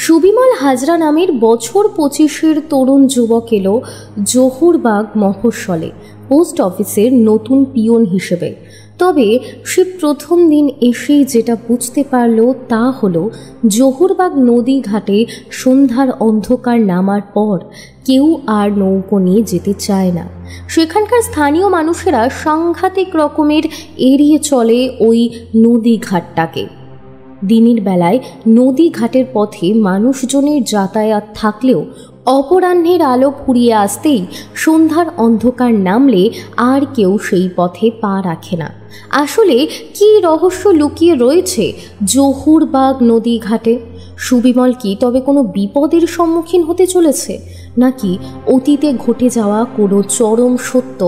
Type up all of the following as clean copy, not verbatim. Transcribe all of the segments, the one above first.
সুবিমল হাজরা নামের বছর 25-এর তরুণ যুবক এলো জহুরবাগ মফস্বলে পোস্ট অফিসের নতুন পিয়ন হিসেবে। তবে সে প্রথম দিন এসেই যেটা বুঝতে পারল তা হলো জহুরবাগ নদী ঘাটে সন্ধ্যার অন্ধকার নামার পর কেউ আর নৌকো নিয়ে যেতে চায় না। সেখানকার স্থানীয় মানুষেরা সাংঘাতিক রকমের এড়িয়ে চলে ওই নদী ঘাটটাকে। দিনের বেলায় নদী ঘাটের পথে মানুষজনের যাতায়াত থাকলেও অপরাহ্নের আলো ফুরিয়ে আসতেই সন্ধ্যার অন্ধকার নামলে আর কেউ সেই পথে পা রাখে না। আসলে কী রহস্য লুকিয়ে রয়েছে জহুরবাগ নদী ঘাটে? সুবিমল কি তবে কোনো বিপদের সম্মুখীন হতে চলেছে, নাকি অতীতে ঘটে যাওয়া কোনো চরম সত্য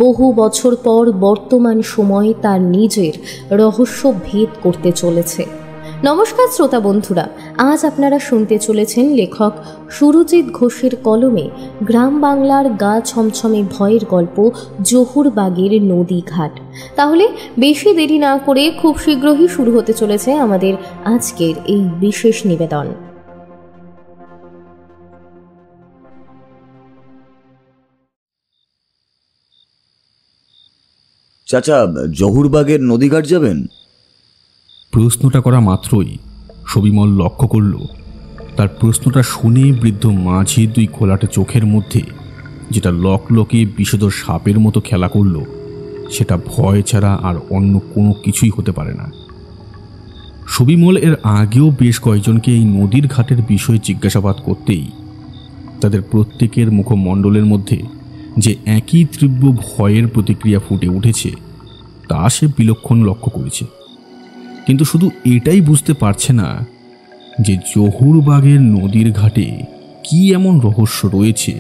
বহু বছর পর বর্তমান সময়ে তার নিজের রহস্য ভেদ করতে চলেছে? নমস্কার শ্রোতা বন্ধুরা, আজ আপনারা শুনতে চলেছেন লেখক সুরজিৎ ঘোষের কলমে গ্রাম বাংলার গা ছমছমে ভয়ের গল্প জহুরবাগের নদী ঘাট। তাহলে বেশি দেরি না করে খুব শীঘ্রই শুরু হতে চলেছে আমাদের আজকের এই বিশেষ নিবেদন। চাচা, জহুরবাগের নদীঘাট যাবেন? প্রশ্নটা করা মাত্রই সুবিমল লক্ষ্য করল তার প্রশ্নটা শুনে বৃদ্ধ মাঝির দুই খোলাটে চোখের মধ্যে যেটা লকলকে বিষধর সাপের মতো খেলা করল, সেটা ভয় ছাড়া আর অন্য কোনো কিছুই হতে পারে না। সুবিমল এর আগেও বেশ কয়েকজনকে এই নদীর ঘাটের বিষয়ে জিজ্ঞাসাবাদ করতেই তাদের প্রত্যেকের মুখমণ্ডলের মধ্যে যে একই তীব্র ভয়ের প্রতিক্রিয়া ফুটে উঠেছে তা সে বিলক্ষণ লক্ষ্য করেছে। কিন্তু শুধু এটাই বুঝতে পারছে না যে জহুরবাগের নদীর ঘাটে কি এমন রহস্য রয়েছে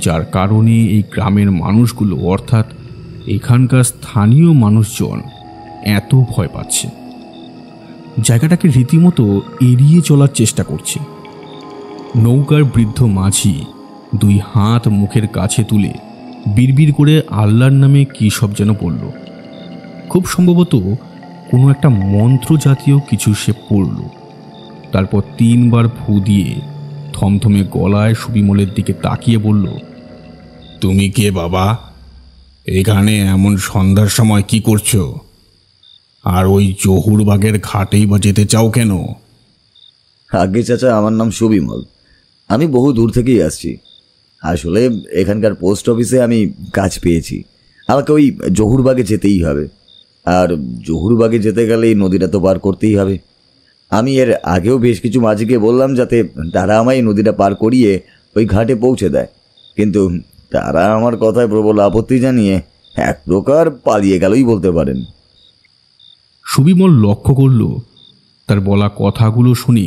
যার কারণে এই গ্রামের মানুষগুলো, অর্থাৎ এখানকার স্থানীয় মানুষজন এত ভয় পাচ্ছে, জায়গাটাকে রীতিমতো এড়িয়ে চলার চেষ্টা করছে। নৌকার বৃদ্ধ মাঝি দুই হাত মুখের কাছে তুলে বিড়বিড় করে আল্লাহর নামে কী সব যেন বলল। খুব সম্ভবত কোনো একটা মন্ত্র জাতীয় কিছু সে পড়ল। তারপর 3 বার ফু দিয়ে থমথমে গলায় সুবিমলের দিকে তাকিয়ে বলল, তুমি কে বাবা? এখানে এমন সন্ধ্যার সময় কি করছো? আর ওই জহুরবাগের ঘাটেই বা যেতে চাও কেন? আগে চাচা, আমার নাম সুবিমল। আমি বহু দূর থেকেই আসছি। আসলে এখানকার পোস্ট অফিসে আমি কাজ পেয়েছি। আমাকে ওই জহুরবাগে যেতেই হবে, আর জহুরবাগে যেতে গেলে এই নদীটা তো পার করতেই হবে। আমি এর আগেও বেশ কিছু মাঝিকে বললাম যাতে তারা আমায় নদীটা পার করিয়ে ওই ঘাটে পৌঁছে দেয়, কিন্তু তারা আমার কথায় প্রবল আপত্তি জানিয়ে এক প্রকার পালিয়ে গেলই বলতে পারেন। সুবিমল লক্ষ্য করল তার বলা কথাগুলো শুনে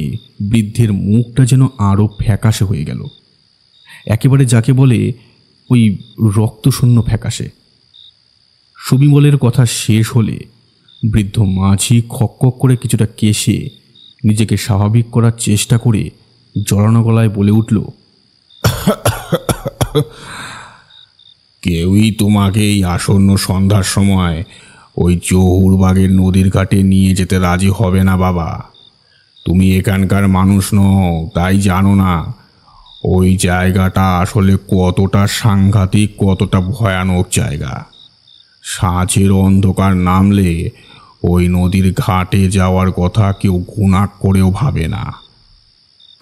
বৃদ্ধের মুখটা যেন আরও ফ্যাকাশে হয়ে গেল, একেবারে যাকে বলে ওই রক্তশূন্য ফ্যাকাশে। সুবিমলের কথা শেষ হলে বৃদ্ধ মাঝি খকখক করে কিছুটা কেশে নিজেকে স্বাভাবিক করার চেষ্টা করে জড়ানো গলায় বলে উঠল, কেউই তোমাকে এই আসন্ন সন্ধ্যার সময় ওই জহুরবাগের নদীর ঘাটে নিয়ে যেতে রাজি হবে না বাবা। তুমি এখানকার মানুষ নও, তাই জানো না ওই জায়গাটা আসলে কতটা সাংঘাতিক, কতটা ভয়ানক জায়গা। সাঁঝের অন্ধকার নামলে ওই নদীর ঘাটে যাওয়ার কথা কেউ গুনাক করেও ভাবে না।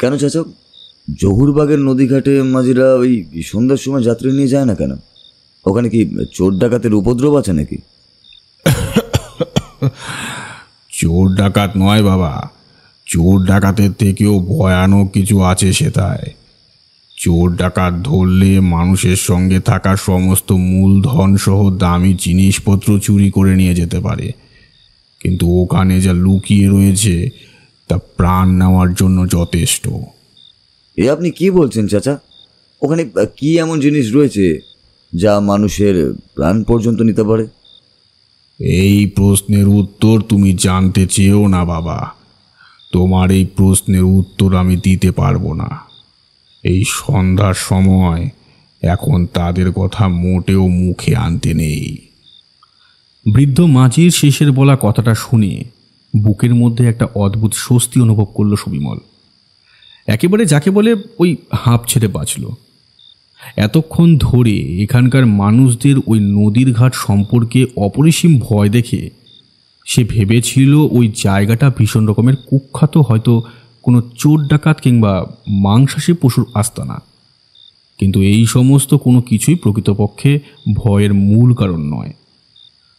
কেন চাচা, জহুরবাগের নদী ঘাটে মাঝিরা ওই সন্ধ্যার সময় যাত্রী নিয়ে যায় না কেন? ওখানে কি চোর ডাকাতের উপদ্রব আছে নাকি? চোর ডাকাত নয় বাবা, চোর ডাকাতের থেকেও ভয়ানক কিছু আছে সেটায়। চোর ডাকাত ধরলে মানুষের সঙ্গে থাকা সমস্ত মূলধন সহ দামি জিনিসপত্র চুরি করে নিয়ে যেতে পারে, কিন্তু ওখানে যা লুকিয়ে রয়েছে তা প্রাণ নেওয়ার জন্য যথেষ্ট। এ আপনি কি বলছেন চাচা? ওখানে কি এমন জিনিস রয়েছে যা মানুষের প্রাণ পর্যন্ত নিতে পারে? এই প্রশ্নের উত্তর তুমি জানতে চেয়েও না বাবা। তোমার এই প্রশ্নের উত্তর আমি দিতে পারবো না। এই সন্ধ্যার সময় এখন তাদের কথা মোটেও মুখে আনতে নেই। বৃদ্ধ মাঝির শেষের বলা কথাটা শুনে বুকের মধ্যে একটা অদ্ভুত স্বস্তি অনুভব করল সুবিমল। একেবারে যাকে বলে ওই হাঁপ ছেড়ে বাঁচল। এতক্ষণ ধরে এখানকার মানুষদের ওই নদীর ঘাট সম্পর্কে অপরিসীম ভয় দেখে সে ভেবেছিল ওই জায়গাটা ভীষণ রকমের কুখ্যাত, হয়তো কোনো চোর ডাকাত কিংবা মাংসাশী পশুর আস্তানা। কিন্তু এই সমস্ত কোনো কিছুই প্রকৃতপক্ষে ভয়ের মূল কারণ নয়।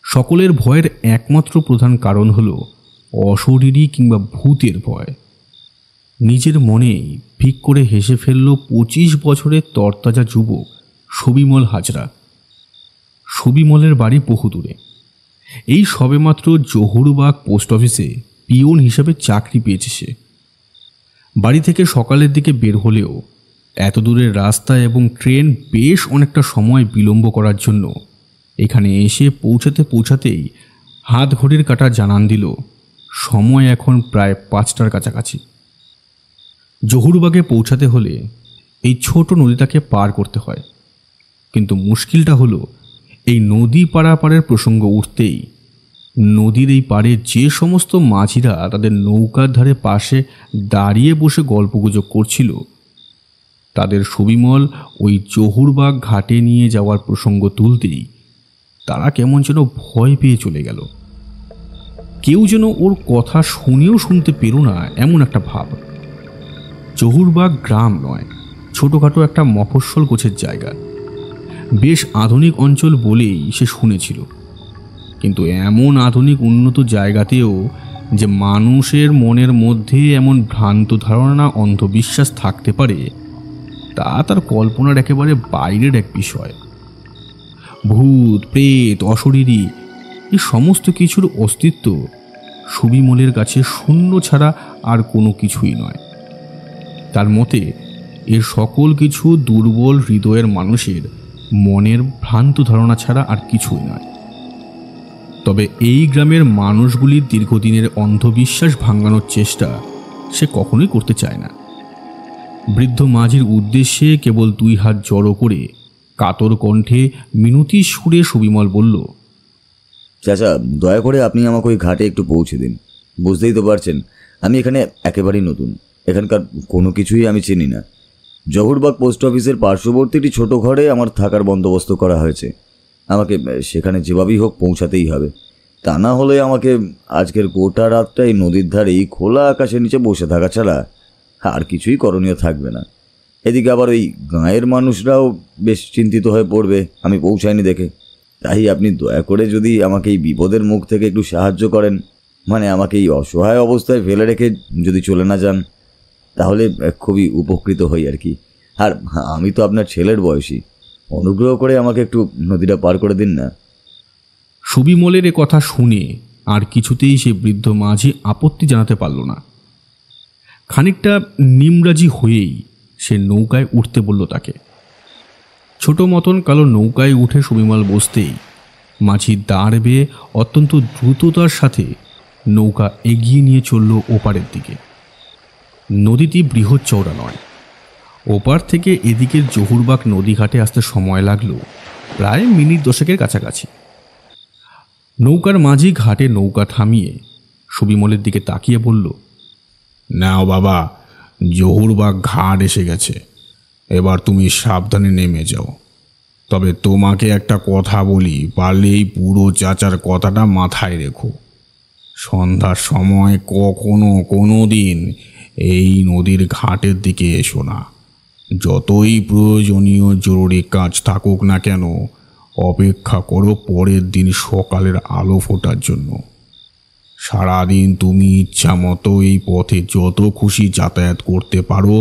সকলের ভয়ের একমাত্র প্রধান কারণ হলো অশরীরী কিংবা ভূতের ভয়। নিজের মনেই ফিক করে হেসে ফেলল 25 বছরের তরতাজা যুবক সবিমল হাজরা। সবিমলের বাড়ি বহু দূরে। এই সবেমাত্র জহুরবাগ পোস্ট অফিসে পিওন হিসাবে চাকরি পেয়েছে সে। বাড়ি থেকে সকালের দিকে বের হলেও এত দূরের রাস্তা এবং ট্রেন বেশ অনেকটা সময় বিলম্ব করার জন্য এখানে এসে পৌঁছাতেই হাত ঘড়ির কাঁটা জানান দিল সময় এখন প্রায় 5টার কাছাকাছি। জহুরবাগে পৌঁছাতে হলে এই ছোট নদীটাকে পার করতে হয়, কিন্তু মুশকিলটা হলো এই নদী পারাপারের প্রসঙ্গ উঠতেই নদীর এই পারে যে সমস্ত মাঝিরা তাদের নৌকার ধারে পাশে দাঁড়িয়ে বসে গল্পগুজব করছিল, তাদের সবিমল ওই জহুরবাগ ঘাটে নিয়ে যাওয়ার প্রসঙ্গ তুলতেই তারা কেমন যেন ভয় পেয়ে চলে গেল। কেউ যেন ওর কথা শুনেও শুনতে পেল না, এমন একটা ভাব। জহুরবাগ গ্রাম নয়, ছোটোখাটো একটা মফস্বল গোছের জায়গা। বেশ আধুনিক অঞ্চল বলেই সে শুনেছিল, কিন্তু এমন আধুনিক উন্নত জায়গাতেও যে মানুষের মনের মধ্যে এমন ভ্রান্ত ধারণা, অন্ধবিশ্বাস থাকতে পারে তা তার কল্পনার একেবারে বাইরের এক বিষয়। ভূত, প্রেত, অশরীরী এই সমস্ত কিছুর অস্তিত্ব সবিমলের কাছে শূন্য ছাড়া আর কোনো কিছুই নয়। তার মতে এর সকল কিছু দুর্বল হৃদয়ের মানুষের মনের ভ্রান্ত ধারণা ছাড়া আর কিছুই নয়। তবে এই গ্রামের মানুষগুলির দীর্ঘদিনের অন্ধবিশ্বাস ভাঙানোর চেষ্টা সে কখনোই করতে চায় না। বৃদ্ধ মাঝির উদ্দেশ্যে কেবল 2 হাত জড়ো করে কাতর কণ্ঠে মিনতি সুরে সবিমল বলল, চাচা, দয়া করে আপনি আমাকে ওই ঘাটে একটু পৌঁছে দিন। বুঝতেই তো পারছেন আমি এখানে একেবারেই নতুন, এখানকার কোনো কিছুই আমি চিনি না। জহুরবাগ পোস্ট অফিসের পার্শ্ববর্তী একটি ছোটো ঘরে আমার থাকার বন্দোবস্ত করা হয়েছে। আমাকে সেখানে যেভাবেই হোক পৌঁছাতেই হবে। তা না হলে আমাকে আজকের গোটা রাতটা এই নদীর ধারেই খোলা আকাশের নিচে বসে থাকা ছাড়া আর কিছুই করণীয় থাকবে না। এদিকে আবার ওই গাঁয়ের মানুষরাও বেশ চিন্তিত হয়ে পড়বে আমি পৌঁছাইনি দেখে। তাই আপনি দয়া করে যদি আমাকে এই বিপদের মুখ থেকে একটু সাহায্য করেন, মানে আমাকে এই অসহায় অবস্থায় ফেলে রেখে যদি চলে না যান, তাহলে খুবই উপকৃত হই আর কি। আর আমি তো আপনার ছেলের বয়সী, অনুগ্রহ করে আমাকে একটু নদীটা পার করে দিন না। সবিমলের এ কথা শুনে আর কিছুতেই সে বৃদ্ধ মাঝি আপত্তি জানাতে পারল না। খানিকটা নিমরাজি হয়েই সে নৌকায় উঠতে বলল তাকে। ছোট মতন কালো নৌকায় উঠে সবিমল বসতেই মাঝি দাঁড় বেয়ে অত্যন্ত দ্রুততার সাথে নৌকা এগিয়ে নিয়ে চলল ওপারের দিকে। নদীটি বৃহৎ চওড়া নয়। ওপার থেকে এদিকের জহুরবাগ নদীঘাটে আসতে সময় লাগলো প্রায় মিনিট 10-এর কাছাকাছি। নৌকার মাঝি ঘাটে নৌকা থামিয়ে সবিমলের দিকে তাকিয়ে বলল, নাও বাবা, জহুরবাগ ঘাট এসে গেছে, এবার তুমি সাবধানে নেমে যাও। তবে তোমাকে একটা কথা বলি, পারলে এই পুরো চাচার কথাটা মাথায় রেখো। সন্ধ্যার সময় কখনো কোনো দিন এই নদীর ঘাটের দিকে এসো না। যতই প্রয়োজনীয় জরুরি কাজ থাকুক না কেন, অপেক্ষা করো পরের দিন সকালের আলো ফোটার জন্য। সারাদিন তুমি ইচ্ছা মতো এই পথে যত খুশি যাতায়াত করতে পারো,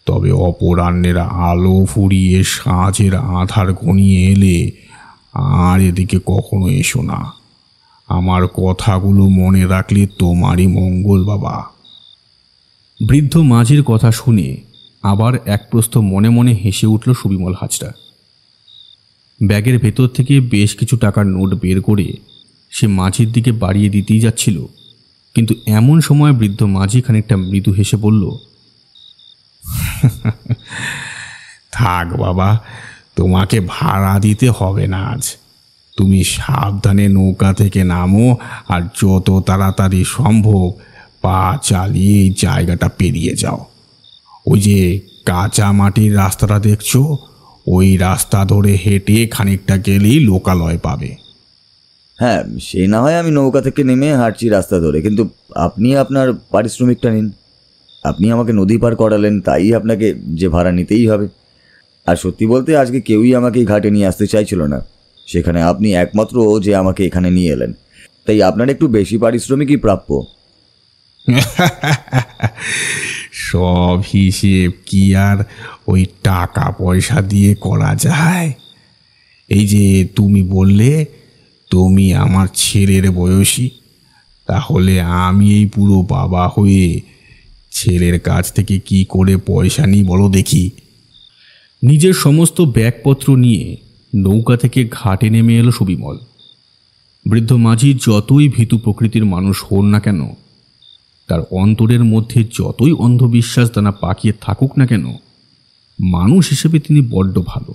তবে অপরাহ্নের আলো ফুরিয়ে সাঁঝের আধার ঘনিয়ে এলে আর এদিকে কখনো এসো না। আমার কথাগুলো মনে রাখলে তোমারই মঙ্গল বাবা। বৃদ্ধ মাঝির কথা শুনে আবার এক প্রস্থ মনে মনে হেসে উঠল সবিমল হাজরা। ব্যাগের ভেতর থেকে বেশ কিছু টাকার নোট বের করে সে মাঝির দিকে বাড়িয়ে দিতেই যাচ্ছিল, কিন্তু এমন সময় বৃদ্ধ মাঝি খানিকটা মৃদু হেসে বলল, থাক বাবা, তোমাকে ভাড়া দিতে হবে না আজ। তুমি সাবধানে নৌকা থেকে নামো আর যত তাড়াতাড়ি সম্ভব পা চালিয়ে এই জায়গাটা পেরিয়ে যাও। ওই যে কাঁচা মাটির রাস্তাটা দেখছো, ওই রাস্তা ধরে হেঁটে খানিকটা গেলেই লোকালয় পাবে। হ্যাঁ, সে না হয় আমি নৌকা থেকে নেমে হাঁটছি রাস্তা ধরে, কিন্তু আপনি আপনার পারিশ্রমিকটা নিন। আপনি আমাকে নদী পার করালেন, তাই আপনাকে যে ভাড়া নিতেই হবে। আর সত্যি বলতে আজকে কেউই আমাকে এই ঘাটে নিয়ে আসতে চাইছিল না, সেখানে আপনি একমাত্র যে আমাকে এখানে নিয়ে এলেন, তাই আপনার একটু বেশি পারিশ্রমিকই প্রাপ্য। সব হিসেব কি আর ওই টাকা পয়সা দিয়ে করা যায়? এই যে তুমি বললে তুমি আমার ছেলের বয়সী, তাহলে আমি এই পুরো বাবা হয়ে ছেলের কাছ থেকে কি করে পয়সা নিই বলো দেখি। নিজের সমস্ত ব্যাগপত্র নিয়ে নৌকা থেকে ঘাটে নেমে এলো সুবিমল। বৃদ্ধ মাঝি যতই ভীতু প্রকৃতির মানুষ হন না কেন, তার অন্তরের মধ্যে যতই অন্ধবিশ্বাস দানা পাকিয়ে থাকুক না কেন, মানুষ হিসেবে তিনি বড্ড ভালো।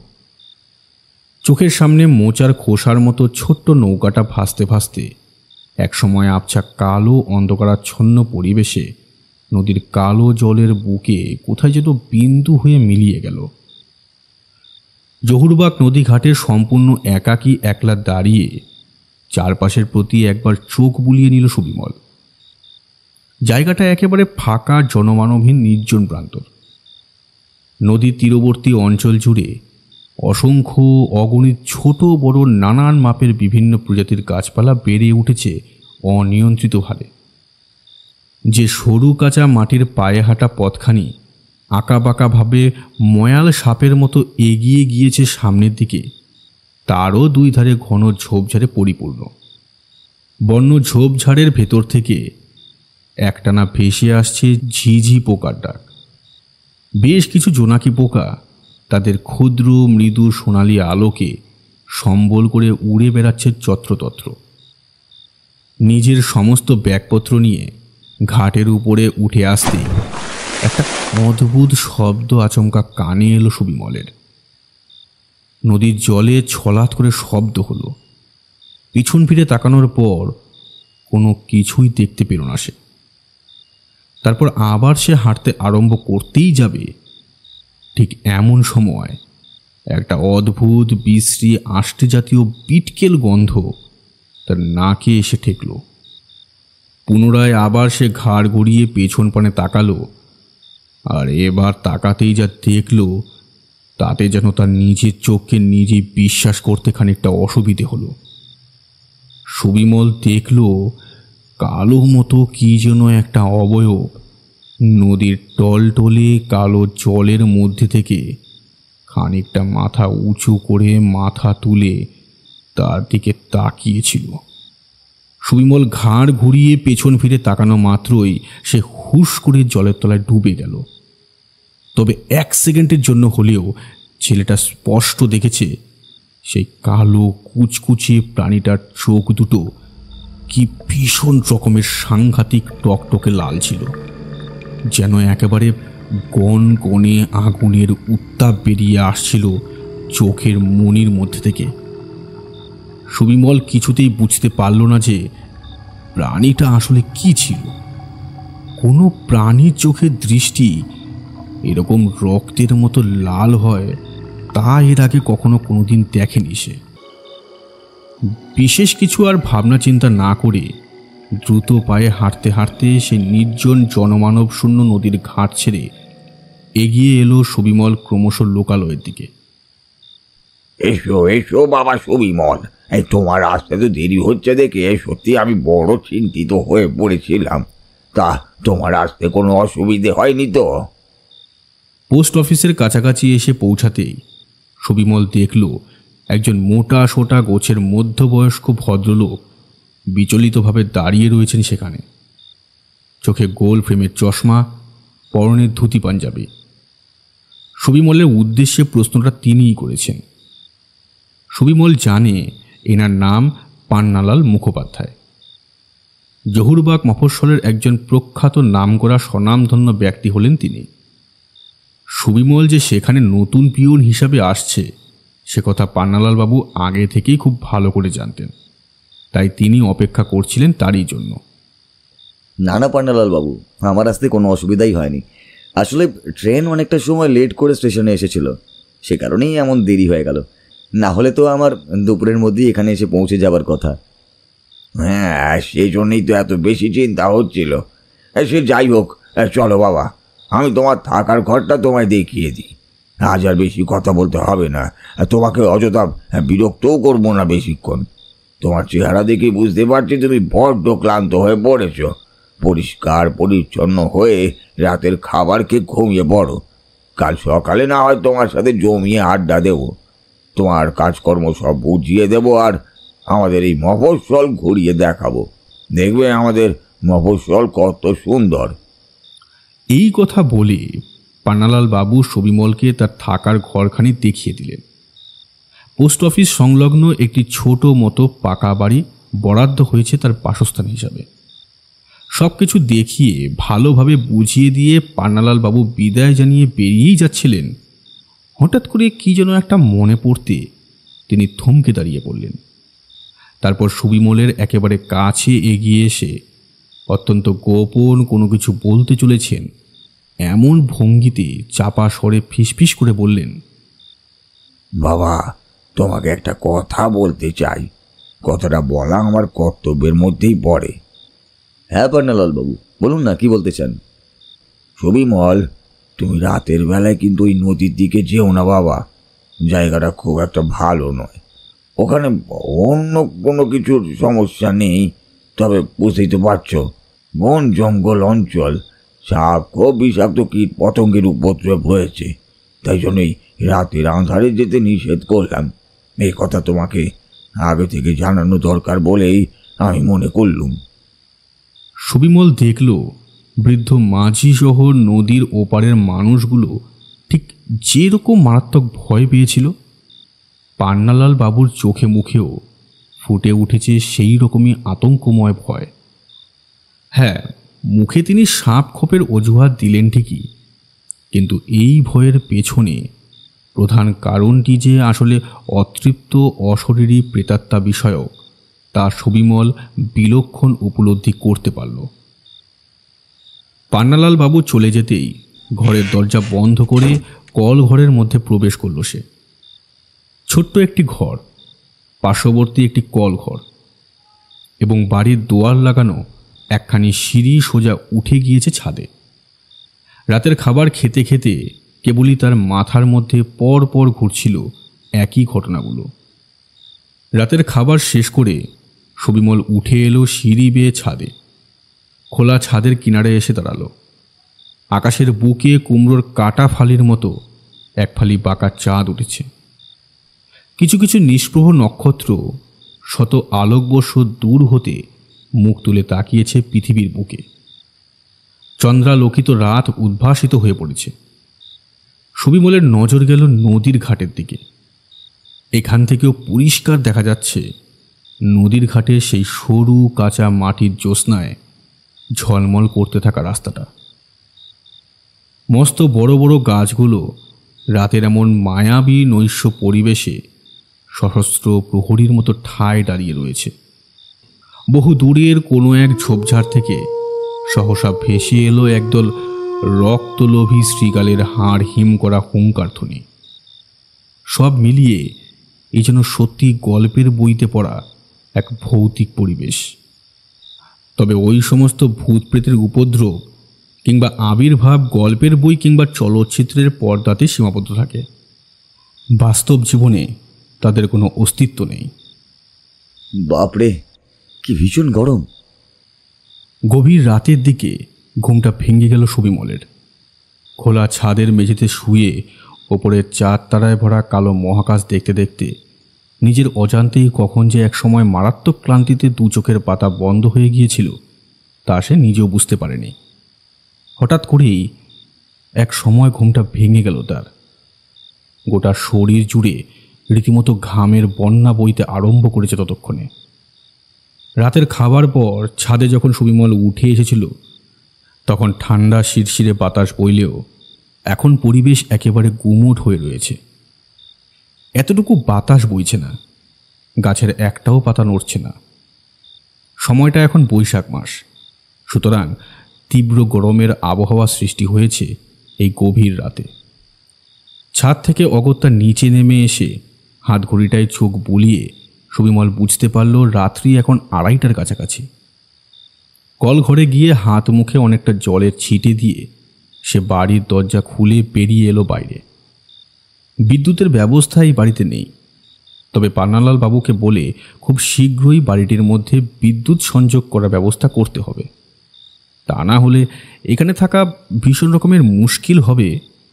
চোখের সামনে মোচার খোসার মতো ছোট্ট নৌকাটা ভাসতে ভাসতে একসময় আবছা কালো অন্ধকারাচ্ছন্ন পরিবেশে নদীর কালো জলের বুকে কোথায় যেন বিন্দু হয়ে মিলিয়ে গেল। জহুরবাগ নদী ঘাটে সম্পূর্ণ একাকী একলা দাঁড়িয়ে চারপাশের প্রতি একবার চোখ বুলিয়ে নিল সুবিমল। জায়গাটা একেবারে ফাঁকা, জনমানবহীন, নির্জন প্রান্তর। নদীর তীরবর্তী অঞ্চল জুড়ে অসংখ্য অগণিত ছোট বড় নানান মাপের বিভিন্ন প্রজাতির গাছপালা বেড়ে উঠেছে অনিয়ন্ত্রিত হারে। যে সরু কাঁচা মাটির পায়ে হাঁটা পথখানি আঁকাবাঁকাভাবে ময়াল সাপের মতো এগিয়ে গিয়েছে সামনের দিকে, তারও দুই ধারে ঘন ঝোপঝাড়ে পরিপূর্ণ। বন্য ঝোপঝাড়ের ভেতর থেকে একটানা ভেসে আসছে ঝিঝি পোকার ডাক। বেশ কিছু জোনাকি পোকা তাদের ক্ষুদ্র মৃদু সোনালি আলোকে সম্বল করে উড়ে বেড়াচ্ছে যত্রতত্র। নিজের সমস্ত ব্যাগপত্র নিয়ে ঘাটের উপরে উঠে আসতে একটা অদ্ভুত শব্দ আচমকা কানে এলো সুবিমলের। নদীর জলে ছলাৎ করে শব্দ হলো। পিছন ফিরে তাকানোর পর কোনো কিছুই দেখতে পেল না সে। তারপর আবার সে হাঁটতে আরম্ভ করতেই যাবে, ঠিক এমন সময় একটা অদ্ভুত বিশ্রী আষ্টে জাতীয় পিটকেল গন্ধ তার নাকে এসে ঠেকল। পুনরায় আবার সে ঘাড় ঘুরিয়ে পেছন পানে তাকালো, আর এবার তাকাতেই যা দেখল তাতে যেন তার নিজের চোখকে নিজেই বিশ্বাস করতে খানিকটা অসুবিধে হলো। সুবিমল দেখল কালো মতো কি যেন একটা অবয়ব নদীর টলটলে কালো জলের মধ্যে থেকে খানিকটা মাথা উঁচু করে মাথা তুলে তার দিকে তাকিয়েছিল। সুবিমল ঘাড় ঘুরিয়ে পেছন ফিরে তাকানো মাত্রই সে হুশ করে জলের তলায় ডুবে গেল। তবে এক সেকেন্ডের জন্য হলেও ছেলেটা স্পষ্ট দেখেছে সেই কালো কুচকুচিয়ে প্রাণীটার চোখ দুটো কি ভীষণ রকমের সাংঘাতিক টকটকে লাল ছিল, যেন একেবারে গনগনে আগুনের উত্তাপ বেরিয়ে আসছিল চোখের মনির মধ্যে থেকে। সুবিমল কিছুতেই বুঝতে পারল না যে প্রাণীটা আসলে কি ছিল। কোনো প্রাণীর চোখের দৃষ্টি এরকম রক্তের মতো লাল হয় তা এর আগে কখনো কোনোদিন দেখেনি সে। বিশেষ কিছু আর ভাবনা চিন্তা না করে দ্রুত পায়ে হাঁটতে হাঁটতে সে নির্জন জনমানব শূন্য নদীর ঘাট ছেড়ে এগিয়ে এলো সুবিমল ক্রমশ লোকালয়ের দিকে। এসো এসো বাবা সুবিমল, এই তোমার আসতে তো দেরি হচ্ছে দেখে সত্যি আমি বড় চিন্তিত হয়ে পড়েছিলাম। তা তোমার আসতে কোনো অসুবিধে হয়নি তো? পোস্ট অফিসের কাছাকাছি এসে পৌঁছাতেই সুবিমল দেখল একজন মোটা সোটা গোছের মধ্যবয়স্ক ভদ্রলোক বিচলিতভাবে দাঁড়িয়ে রয়েছেন সেখানে। চোখে গোল ফ্রেমের চশমা, পরনে ধুতি পাঞ্জাবি। সুবিমলের উদ্দেশ্যে প্রশ্নটা তিনিই করেছেন। সুবিমল জানে এনার নাম পান্নালাল মুখোপাধ্যায়। জহুরবাগ মফস্বলের একজন প্রখ্যাত নামকরা স্বনামধন্য ব্যক্তি হলেন তিনি। সুবিমল যে সেখানে নতুন পিয়ন হিসাবে আসছে সে কথা পান্নালাল বাবু আগে থেকেই খুব ভালো করে জানতেন, তাই তিনি অপেক্ষা করছিলেন তারই জন্য। না না পান্নালাল বাবু, আমার আসতে কোনো অসুবিধাই হয়নি। আসলে ট্রেন অনেকটা সময় লেট করে স্টেশনে এসেছিল, সে কারণেই এমন দেরি হয়ে গেল। না হলে তো আমার দুপুরের মধ্যেই এখানে এসে পৌঁছে যাবার কথা। হ্যাঁ, সেই জন্যই তো এত বেশি চিন্তা হচ্ছিল। সে যাই হোক, চলো বাবা, আমি তোমার থাকার ঘরটা তোমায় দেখিয়ে দিই। আজ আর বেশি কথা বলতে হবে না, তোমাকে অযথা বিরক্তও করবো না বেশিক্ষণ। তোমার চেহারা দেখে বুঝতে পারছি তুমি বড্ড ক্লান্ত হয়ে পড়েছ। পরিষ্কার পরিচ্ছন্ন হয়ে রাতের খাবার খেয়ে ঘুমিয়ে পড়ো। কাল সকালে না হয় তোমার সাথে জমিয়ে আড্ডা দেব, তোমার কাজকর্ম সব বুঝিয়ে দেব, আর আমাদের এই মফস্বল ঘুরিয়ে দেখাবো। দেখবে আমাদের মফস্বল কত সুন্দর। এই কথা বলে পান্নালাল বাবু সবিমলকে তার থাকার ঘরখানি দেখিয়ে দিলেন। পোস্ট অফিস সংলগ্ন একটি ছোট মতো পাকা বাড়ি বরাদ্দ হয়েছে তার বাসস্থান হিসাবে। সব কিছু দেখিয়ে ভালোভাবে বুঝিয়ে দিয়ে পান্নালাল বাবু বিদায় জানিয়ে বেরিয়েই যাচ্ছিলেন, হঠাৎ করে কি যেন একটা মনে পড়তে তিনি থমকে দাঁড়িয়ে পড়লেন। তারপর সুবিমলের একেবারে কাছে এগিয়ে এসে অত্যন্ত গোপন কোনো কিছু বলতে চলেছেন এমন ভঙ্গিতে চাপা স্বরে ফিসফিস করে বললেন, বাবা, তোমাকে একটা কথা বলতে চাই। কথাটা বলা আমার কর্তব্যের মধ্যেই পড়ে। হ্যাঁ পান্নালাল বাবু, বলুন না, কি বলতে চান? সুবিমল, তুমি রাতের বেলায় কিন্তু ওই নদীর দিকে যেও না বাবা। জায়গাটা খুব একটা ভালো নয়। ওখানে অন্য কোনো কিছুর সমস্যা নেই, তবে বুঝতেই তো পারছো, বন জঙ্গল অঞ্চল, সাপ ও বিষাক্ত কীট পতঙ্গের উপদ্রব হয়েছে। তাই জন্যই রাতের আঁধারে যেতে নিষেধ করলাম। এই কথা তোমাকে আগে থেকে জানানো দরকার বলেই আমি মনে করলুম। সুবিমল দেখল বৃদ্ধ মাঝি সহ নদীর ওপারের মানুষগুলো ঠিক যেরকম মারাত্মক ভয় পেয়েছিল, পান্নালাল বাবুর চোখে মুখেও ফুটে উঠেছে সেই রকমই আতঙ্কময় ভয়। হ্যাঁ, মুখে তিনি সাপ খোপের অজুহাত দিলেন ঠিকই, কিন্তু এই ভয়ের পেছনে প্রধান কারণটি যে আসলে অতৃপ্ত অশরীরী প্রেতাত্মা বিষয়ক তা সুবিমল বিলক্ষণ উপলব্ধি করতে পারল। পান্নালাল বাবু চলে যেতেই ঘরের দরজা বন্ধ করে কল ঘরের মধ্যে প্রবেশ করল সে। ছোট্ট একটি ঘর, পার্শ্ববর্তী একটি কল ঘর এবং বাড়ির দোয়ার লাগানো একখানি সিঁড়ি সোজা উঠে গিয়েছে ছাদে। রাতের খাবার খেতে খেতে কেবলই তার মাথার মধ্যে পর পর ঘুরছিল একই ঘটনাগুলো। রাতের খাবার শেষ করে সুবিমল উঠে এলো সিঁড়ি বেয়ে ছাদে। খোলা ছাদের কিনারে এসে দাঁড়ালো। আকাশের বুকে কুমড়োর কাটা ফালির মতো এক ফালি বাঁকা চাঁদ উঠেছে। কিছু কিছু নিষ্প্রভ নক্ষত্র শত আলোকবর্ষ দূর হতে মুখ তুলে তাকিয়েছে পৃথিবীর বুকে। চন্দ্রালোকিত রাত উদ্ভাসিত হয়ে পড়েছে। সুবিমলের নজর গেল নদীর ঘাটের দিকে। এখান থেকেও পরিষ্কার দেখা যাচ্ছে নদীর ঘাটে সেই সরু কাঁচা মাটির জ্যোৎস্নায় ঝলমল করতে থাকা রাস্তাটা। মস্ত বড় বড় গাছগুলো রাতের এমন মায়াবী নৈশ পরিবেশে সহস্র প্রহরীর মতো ঠায় দাঁড়িয়ে রয়েছে। বহু দূরের কোনো এক ঝোপঝাড় থেকে সহসা ভেসে এলো একদল রক্তলোভী শৃগালের হাড় হিম করা হুঙ্কার ধ্বনি। সব মিলিয়ে এই যেন সত্যি গল্পের বইতে পড়া এক ভৌতিক পরিবেশ। তবে ওই সমস্ত ভূত প্রেতের উপদ্রব কিংবা আবির্ভাব গল্পের বই কিংবা চলচ্চিত্রের পর্দাতে সীমাবদ্ধ থাকে। বাস্তব জীবনে তাদের কোনো অস্তিত্ব নেই। বাপরে, কি ভীষণ গরম! গভীর রাতের দিকে ঘুমটা ভেঙে গেল সুবিমলের। খোলা ছাদের মেঝেতে শুয়ে ওপরের চাঁদ তারায় ভরা কালো মহাকাশ দেখতে দেখতে নিজের অজান্তেই কখন যে একসময় মারাত্মক ক্লান্তিতে দু চোখের পাতা বন্ধ হয়ে গিয়েছিল তা সে নিজেও বুঝতে পারেনি। হঠাৎ করেই এক সময় ঘুমটা ভেঙে গেল তার। গোটা শরীর জুড়ে রীতিমতো ঘামের বন্যা বইতে আরম্ভ করেছে ততক্ষণে। রাতের খাবার পর ছাদে যখন সুবিমল উঠে এসেছিল তখন ঠান্ডা শিরশিরে বাতাস বইলেও এখন পরিবেশ একেবারে গুমোট হয়ে রয়েছে। এতটুকু বাতাস বইছে না, গাছের একটাও পাতা নড়ছে না। সময়টা এখন বৈশাখ মাস, সুতরাং তীব্র গরমের আবহাওয়া সৃষ্টি হয়েছে এই গভীর রাতে। ছাদ থেকে অগত্যা নিচে নেমে এসে হাত ঘড়িটায় চোখ বুলিয়ে সুবিমল বুঝতে পারল রাত্রি এখন 2:30টার কাছাকাছি। কল ঘরে গিয়ে হাত মুখে অনেকটা জলের ছিটে দিয়ে সে বাড়ির দরজা খুলে বেরিয়ে এলো বাইরে। বিদ্যুতের ব্যবস্থা এই বাড়িতে নেই, তবে পান্নালাল বাবুকে বলে খুব শীঘ্রই বাড়িটির মধ্যে বিদ্যুৎ সংযোগ করার ব্যবস্থা করতে হবে। তা না হলে এখানে থাকা ভীষণ রকমের মুশকিল হবে,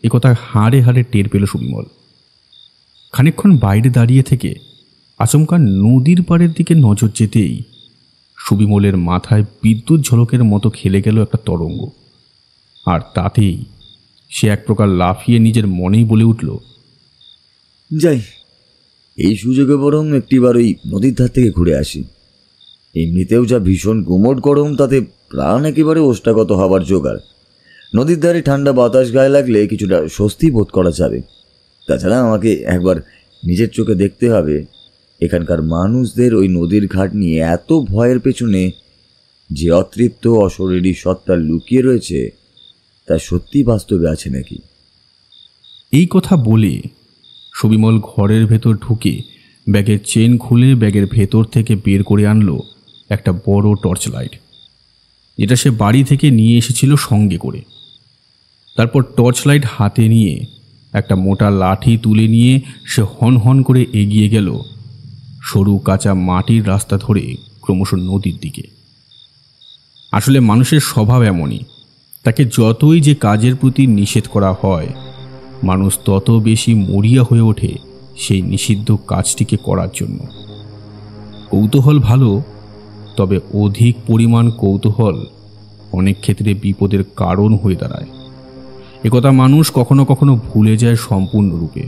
একথা হাড়ে হাড়ে টের পেল সুবিমল। খানিকক্ষণ বাইরে দাঁড়িয়ে থেকে আচমকা নদীর পাড়ের দিকে নজর যেতেই সুবিমলের মাথায় বিদ্যুৎ ঝলকের মতো খেলে গেল একটা তরঙ্গ। আর তাতেই সে এক প্রকার লাফিয়ে নিজের মনেই বলে উঠল, যাই, এই সুযোগে বরং একটিবার ওই নদীর ধার থেকে ঘুরে আসি। এমনিতেও যা ভীষণ গুমোট গরম, তাতে প্রাণ একেবারে ওষ্ঠাগত হবার জোগাড়। নদীর ধারে ঠান্ডা বাতাস গায়ে লাগলে কিছুটা স্বস্তি বোধ করা যাবে। তাছাড়া আমাকে একবার নিজের চোখে দেখতে হবে এখানকার মানুষদের ওই নদীর ঘাট নিয়ে এত ভয়ের পেছনে যে অতৃপ্ত অশরীরী সত্তা লুকিয়ে রয়েছে তা সত্যি বাস্তবে আছে নাকি। এই কথা বলে সুবিমল ঘরের ভেতর ঢুকে ব্যাগের চেন খুলে ব্যাগের ভেতর থেকে বের করে আনলো একটা বড় টর্চ লাইট, যেটা সে বাড়ি থেকে নিয়ে এসেছিল সঙ্গে করে। তারপর টর্চ লাইট হাতে নিয়ে একটা মোটা লাঠি তুলে নিয়ে সে হন হন করে এগিয়ে গেল সরু কাঁচা মাটির রাস্তা ধরে ক্রমশ নদীর দিকে। আসলে মানুষের স্বভাব এমনই, তাকে যতই যে কাজের প্রতি নিষেধ করা হয়, মানুষ তত বেশি মরিয়া হয়ে ওঠে সেই নিষিদ্ধ কাজটিকে করার জন্য। কৌতূহল ভালো, তবে অধিক পরিমাণ কৌতূহল অনেক ক্ষেত্রে বিপদের কারণ হয়ে দাঁড়ায়। একথা মানুষ কখনো কখনো ভুলে যায় সম্পূর্ণরূপে।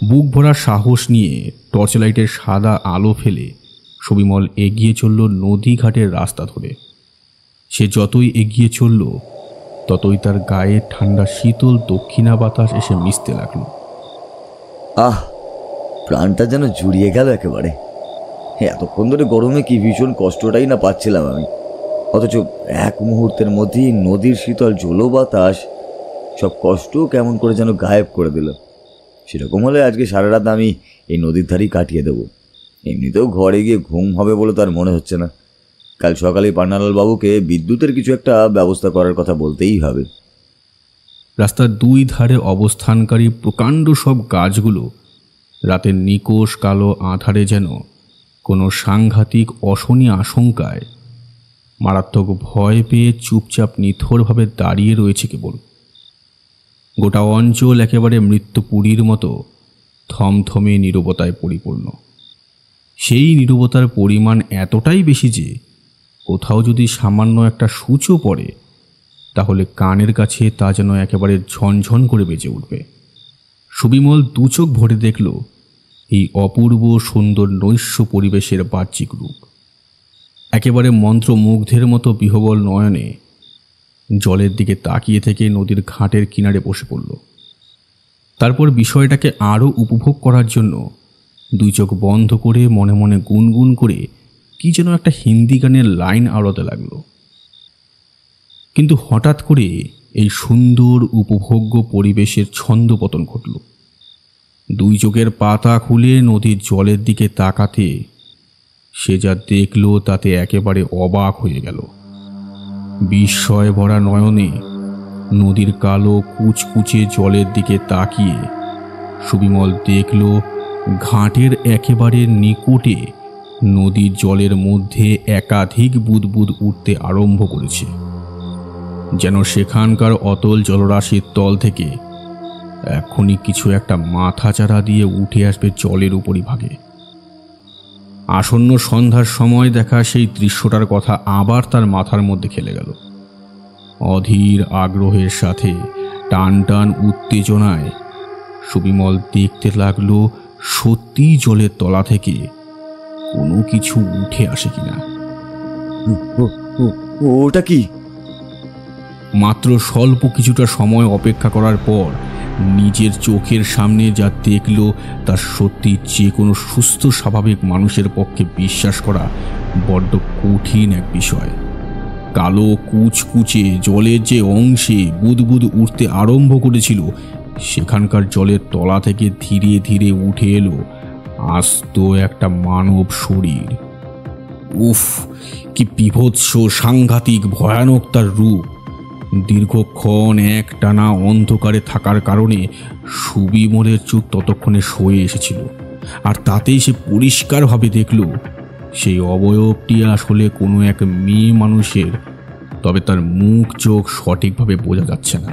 বুক ভরা সাহস নিয়ে টর্চ লাইটের সাদা আলো ফেলে সুবিমল এগিয়ে চলল নদী ঘাটের রাস্তা ধরে। সে যতই এগিয়ে চলল ততই তার গায়ে ঠান্ডা শীতল দক্ষিণা বাতাস এসে মিশতে লাগলো। আহ, প্রাণটা যেন জুড়িয়ে গেল একেবারে। এতক্ষণ ধরে গরমে কি ভীষণ কষ্টটাই না পাচ্ছিলাম আমি, অথচ এক মুহূর্তের মধ্যেই নদীর শীতল জল বাতাস সব কষ্ট কেমন করে যেন গায়েব করে দিল। সেরকম হলে আজকে সারা রাত আমি এই নদীর ধারেই কাটিয়ে দেবো। এমনিতেও ঘরে গিয়ে ঘুম হবে বলে তার মনে হচ্ছে না। কাল সকালে পান্নালাল বাবুকে বিদ্যুতের কিছু একটা ব্যবস্থা করার কথা বলতেই হবে। রাস্তার দুই ধারে অবস্থানকারী প্রকাণ্ড সব গাছগুলো রাতের নিকোষ কালো আঁধারে যেন কোনো সাংঘাতিক অশনি আশঙ্কায় মারাত্মক ভয় পেয়ে চুপচাপ নিথরভাবে দাঁড়িয়ে রয়েছে কেবল। গোটা অঞ্চল একেবারে মৃত্যুপুরীর মতো থমথমে নীরবতায় পরিপূর্ণ। সেই নীরবতার পরিমাণ এতটাই বেশি যে কোথাও যদি সামান্য একটা সূচও পড়ে তাহলে কানের কাছে তা যেন একেবারে ঝনঝন করে বেজে উঠবে। সুবিমল দু চোখ ভরে দেখল এই অপূর্ব সুন্দর নৈশ পরিবেশের বাহ্যিক রূপ। একেবারে মন্ত্রমুগ্ধের মতো বিহবল নয়নে জলের দিকে তাকিয়ে থেকে নদীর ঘাটের কিনারে বসে পড়ল। তারপর বিষয়টাকে আরও উপভোগ করার জন্য দুই চোখ বন্ধ করে মনে মনে গুনগুন করে কি যেন একটা হিন্দি গানের লাইন আওড়াতে লাগলো। কিন্তু হঠাৎ করে এই সুন্দর উপভোগ্য পরিবেশের ছন্দপতন ঘটল। দুই চোখের পাতা খুলে নদীর জলের দিকে তাকাতে সে যা দেখল তাতে একেবারে অবাক হয়ে গেল। বিস্ময় ভরা নয়নে নদীর কালো কুচকুচে জলের দিকে তাকিয়ে সুবিমল দেখল ঘাটের একেবারে নিকটে নদীর জলের মধ্যে একাধিক বুদবুদ উঠতে আরম্ভ করেছে, যেন সেখানকার অতল জলরাশির তল থেকে এখনই কিছু একটা মাথাচাড়া দিয়ে উঠে আসবে জলের উপরিভাগে। আসন্ন সন্ধ্যার সময় দেখা সেই দৃশ্যটার কথা আবার তার মাথার মধ্যে খেলে গেল। অধীর আগ্রহের সাথে টান টান উত্তেজনায় সুবিমল দেখতে লাগলো সত্যি জলের তলা থেকে কোনো কিছু উঠে আসে কিনা। ওটা কি? মাত্র স্বল্প কিছুটা সময় অপেক্ষা করার পর নিজের চোখের সামনে যা দেখল তা সত্যি যে কোনো সুস্থ স্বাভাবিক মানুষের পক্ষে বিশ্বাস করা বড্ড কঠিন এক বিষয়। কালো কুচকুচে জলের যে অংশে বুদবুদ উঠতে আরম্ভ করেছিল সেখানকার জলের তলা থেকে ধীরে ধীরে উঠে এলো আস্ত একটা মানব শরীর। উফ, কি বিভৎস, সাংঘাতিক, ভয়ানক তার রূপ। দীর্ঘক্ষণ একটানা অন্ধকারে থাকার কারণে সুবিমলের চোখ ততক্ষণে সয়ে এসেছিল, আর তাতেই সে পরিষ্কারভাবে দেখল সেই অবয়বটি আসলে কোনো এক মেয়ে মানুষের, তবে তার মুখ চোখ সঠিকভাবে বোঝা যাচ্ছে না।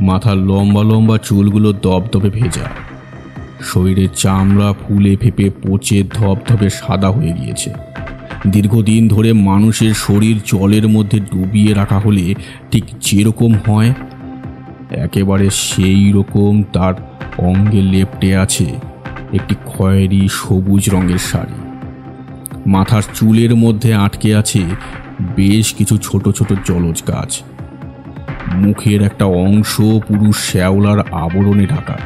মাথার লম্বা লম্বা চুলগুলো দবদবে ভেজা, শরীরের চামড়া ফুলে ফেপে পচে ধবধবে সাদা হয়ে গিয়েছে। দীর্ঘদিন ধরে মানুষের শরীর জলের মধ্যে ডুবিয়ে রাখা হলে ঠিক যেরকম হয় একেবারে সেই রকম তার অঙ্গে লেপ্টে আছে একটি খয়েরি সবুজ রঙের শাড়ি। মাথার চুলের মধ্যে আটকে আছে বেশ কিছু ছোট ছোট জলজ গাছ। মুখের একটা অংশ পুরো শ্যাওলার আবরণে ঢাকা।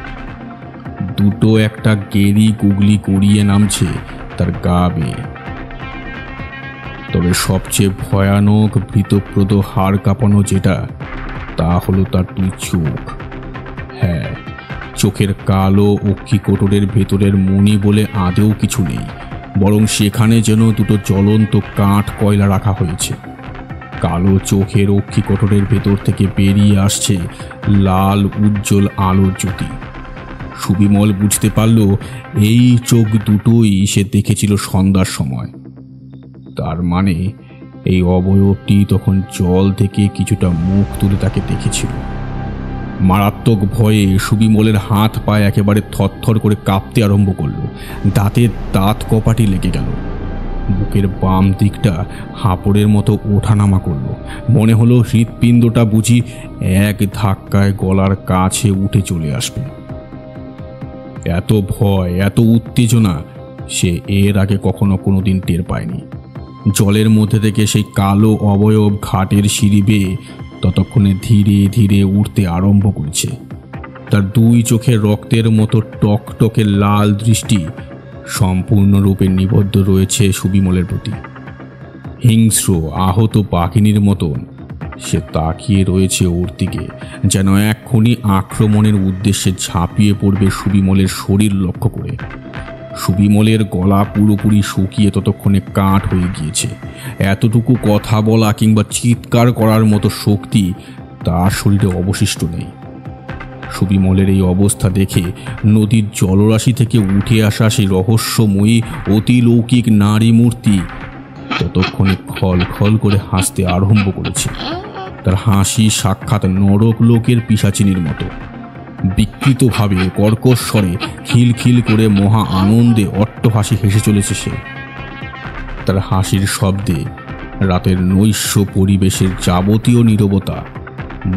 দুটো একটা গেরি গুগলি গড়িয়ে নামছে তার গা বেয়ে। তবে সবচেয়ে ভয়ানক, ভীতপ্রদ, হাড় কাঁপানো যেটা, তা হলো তার দুই চোখ। হ্যাঁ, চোখের কালো অক্ষিকোটরের ভেতরের মণি বলে আদেও কিছু নেই, বরং সেখানে যেন দুটো জ্বলন্ত কাঠ কয়লা রাখা হয়েছে। কালো চোখের অক্ষিকোটরের ভেতর থেকে বেরিয়ে আসছে লাল উজ্জ্বল আলোর জ্যোতি। সুবিমল বুঝতে পারল এই চোখ দুটোই সে দেখেছিল সন্ধ্যার সময়। তার মানে এই অবয়বটি তখন জল থেকে কিছুটা মুখ তুলে তাকে দেখেছিল। মারাত্মক ভয়ে সুবিমলের হাত পায়ে একেবারে থরথর করে কাঁপতে আরম্ভ করলো। দাঁতের দাঁত কপাটি লেগে গেল। বুকের বাম দিকটা হাঁপড়ের মতো ওঠানামা করলো। মনে হলো হৃৎপিণ্ডটা বুঝি এক ধাক্কায় গলার কাছে উঠে চলে আসবে। এত ভয়, এত উত্তেজনা সে এর আগে কখনো কোনোদিন টের পায়নি। জলের মধ্যে থেকে সেই কালো অবয়ব ঘাটের সিঁড়ি বেয়ে ততক্ষণে ধীরে ধীরে উঠতে আরম্ভ করেছে। তার দুই চোখের রক্তের মতো টকটকে লাল দৃষ্টি সম্পূর্ণরূপে নিবদ্ধ রয়েছে সুবিমলের প্রতি। হিংস্র আহত বাঘিনীর মতন সে তাকিয়ে রয়েছে ওর দিকে, যেন এক্ষুনি আক্রমণের উদ্দেশ্যে ঝাঁপিয়ে পড়বে সুবিমলের শরীর লক্ষ্য করে। সুবিমলের গলা পুরোপুরি শুকিয়ে ততক্ষণে কাঠ হয়ে গিয়েছে। এতটুকু কথা বলা কিংবা চিৎকার করার মতো শক্তি তার শরীরে অবশিষ্ট নেই। সুবিমলের এই অবস্থা দেখে নদীর জলরাশি থেকে উঠে আসা সেই রহস্যময়ী অতিলৌকিক নারী মূর্তি ততক্ষণে খল খল করে হাসতে আরম্ভ করেছে। তার হাসি সাক্ষাৎ নরক লোকের পিশাচিনীর মতো। বিকৃতভাবে কর্কশ স্বরে খিলখিল করে মহা আনন্দে অট্টহাসি হেসে চলেছে সে। তার হাসির শব্দে রাতের নৈশ পরিবেশের যাবতীয় নীরবতা